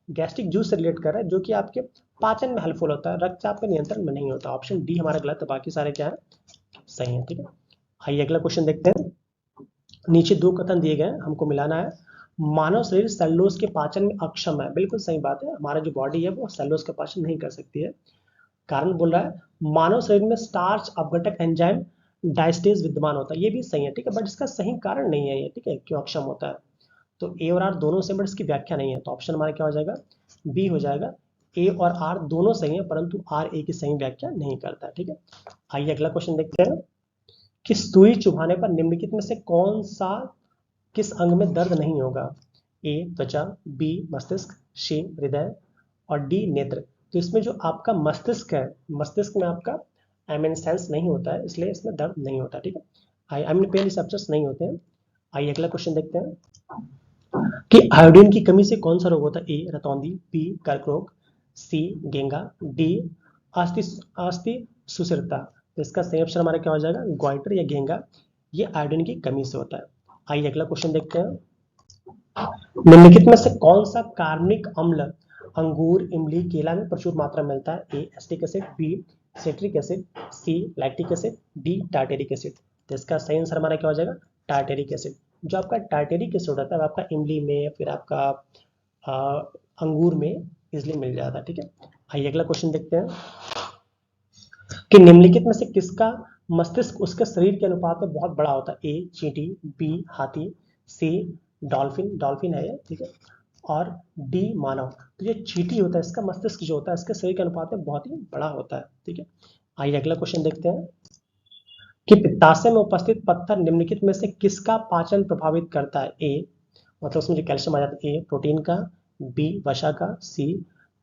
गैस्ट्रिक जूस से रिलेट कर रहा है, जो कि आपके पाचन में हेल्पफुल होता है, रक्तचाप के नियंत्रण में नहीं होता। ऑप्शन डी हमारा गलत है, बाकी सारे क्या है? सही है। ठीक है, आइए अगला क्वेश्चन देखते हैं। नीचे दो कथन दिए गए, हमको मिलाना है। मानव शरीर सेलुलोज के पाचन में अक्षम है, बिल्कुल सही बात है, हमारा जो बॉडी है वो सेलुलोज का पाचन नहीं कर सकती है। कारण बोल रहा है मानव शरीर में स्टार्च अपघटक एंजाइम डायस्टेज विद्यमान होता है, ये भी सही है। ठीक है, बट इसका सही कारण नहीं है ये। ठीक है, क्यों अक्षम होता है? तो ए और आर दोनों सेम, बट इसकी व्याख्या नहीं है, तो ऑप्शन हमारा क्या हो जाएगा, बी हो जाएगा। ए और आर दोनों सही है, परंतु आर ए की सही व्याख्या नहीं करता है। ठीक है, आइए अगला क्वेश्चन देखते हैं कि सुई चुभाने पर निम्नलिखित में से कौन सा किस अंग में दर्द नहीं होगा, ए त्वचा, बी मस्तिष्क, सी हृदय और डी नेत्र। तो इसमें जो आपका मस्तिष्क है, मस्तिष्क में आपका आई मीन सेंस नहीं होता है, इसलिए इसमें दर्द नहीं होता। ठीक है, आई मीन पेन रिसेप्टर्स नहीं होते हैं। आइए अगला क्वेश्चन देखते हैं कि आयोडीन की कमी से कौन सा रोग होता है, ए रतौंधी, बी कर्क रोग, सी गेंगा, डी अस्थि अस्थि सुसिरता। तो इसका सही ऑप्शन हमारा क्या हो जाएगा, ग्वाइटर या गेंगा, ये आयोडीन की कमी से होता है। आइए अगला क्वेश्चन देखते हैं, निम्नलिखित में से कौन सा कार्बनिक अम्ल अंगूर, इमली, केला में प्रचुर मात्रा में मिलता है, A acetic acid, B citric acid, C lactic acid, D tartaric acid. तो इसका सही आंसर हमारा क्या हो जाएगा, टार्टेरिक एसिड। जो आपका टार्टेरिक एसिड होता है आपका इमली में, फिर आपका अंगूर में इजिली मिल जाता है। ठीक है, आइए अगला क्वेश्चन देखते हैं कि निम्नलिखित में से किसका मस्तिष्क उसके शरीर के अनुपात में बहुत बड़ा होता है, ए चींटी, बी हाथी, सी डॉल्फिन, डॉल्फिन है ये, ठीक है, और डी मानव। तो ये चींटी होता है, इसका मस्तिष्क जो होता है इसके शरीर के अनुपात में बहुत ही बड़ा होता है। ठीक है, आइए अगला क्वेश्चन देखते हैं कि पित्ताशय में उपस्थित पत्थर निम्नलिखित में से किसका पाचन प्रभावित करता है, ए मतलब उसमें जो कैल्शियम आ जाता है, ए प्रोटीन का, बी वसा का, सी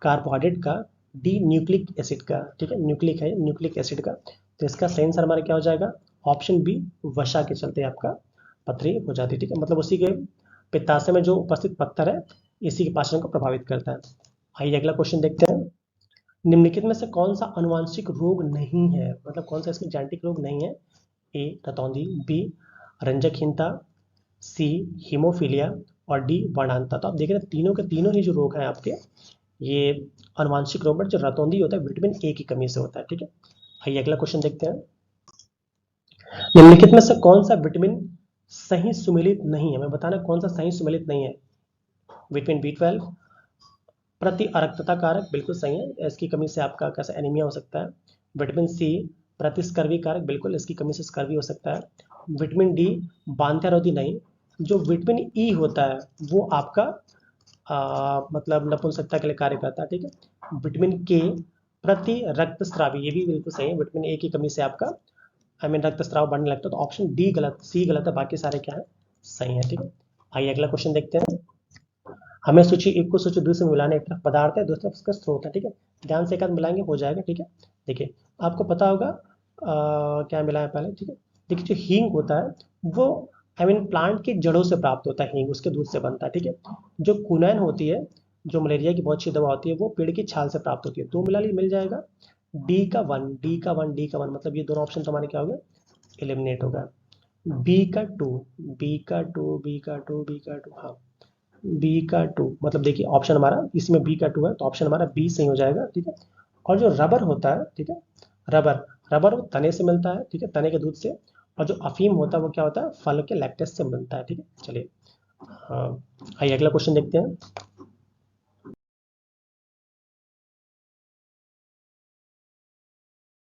कार्बोहाइड्रेट का, डी न्यूक्लिक एसिड का। ठीक है, न्यूक्लिक है, न्यूक्लिक एसिड का। तो इसका सही आंसर हमारा क्या हो जाएगा, ऑप्शन बी वसा के चलते आपका पथरी हो जाती है। ठीक है, मतलब उसी के पित्ताशय में जो उपस्थित पत्थर है इसी के पाचन को प्रभावित करता है। आइए अगला क्वेश्चन देखते हैं, निम्नलिखित में से कौन सा अनुवांशिक रोग नहीं है, मतलब कौन सा इसमें जेनेटिक रोग नहीं है, ए रतौंधी, बी रंजकहीनता, सी हीमोफीलिया और डी वर्णांतता। तो आप देख रहे हैं तीनों के तीनों ही जो रोग हैं आपके ये अनुवांशिक रोग, बट जो रतौंधी होता है विटामिन ए की कमी से होता है। ठीक है, आइए अगला क्वेश्चन देखते हैं, निम्नलिखित में से कौन सा विटामिन सही सुमेलित नहीं है, मैं बताना कौन सा सही सुमेलित नहीं है, विटामिन B12 प्रति अरक्तता कारक, बिल्कुल सही है, इसकी कमी से आपका कैसा एनीमिया हो सकता है। विटामिन सी प्रतिस्कर्वी कारक, बिल्कुल इसकी कमी से स्कर्वी हो सकता है। विटामिन डी बांध्यारोधी नहीं। जो विटामिन ई होता है वो आपका मतलब नपुंसकता के लिए कार्य करता है। ठीक है, विटामिन के प्रति रक्तस्रावी, ये भी बिल्कुल सही है, विटामिन ए की कमी से आपका आई मीन रक्तस्राव बढ़ने लगता है। तो ऑप्शन डी गलत, सी गलत है, बाकी सारे क्या है, सही है। ठीक है, आइए अगला क्वेश्चन देखते हैं, हमें सूची एक को सूची दूसरे में मिलाना, एक तरफ पदार्थ है दूसरी तरफ उसका स्रोत है। ठीक है, ध्यान से एक आध मिलाएंगे हो जाएगा। ठीक है, देखिए आपको पता होगा क्या मिला है पहले। ठीक है, देखिए जो हींग होता है वो आई मीन प्लांट की जड़ों से प्राप्त होता है, हींग उसके दूध से बनता है। ठीक है, जो कुनैन होती है जो मलेरिया की बहुत अच्छी दवा होती है वो पेड़ की छाल से प्राप्त होती है। दो मिला ली मिल जाएगा, डी का वन, डी का वन, डी का वन, मतलब ये दोनों ऑप्शन हमारे क्या हो गए, एलिमिनेट हो गया। बी का टू, बी का टू, बी का टू, बी का टू, हाँ बी का टू, मतलब देखिए ऑप्शन हमारा इसमें बी का टू है, तो ऑप्शन हमारा बी सही हो जाएगा। ठीक है, और जो रबर होता है, ठीक है, रबर रबर वो तने से मिलता है, ठीक है, तने के दूध से। और जो अफीम होता है वो क्या होता है, फल के लैक्टेस से मिलता है। ठीक है, चलिए आइए अगला क्वेश्चन देखते हैं,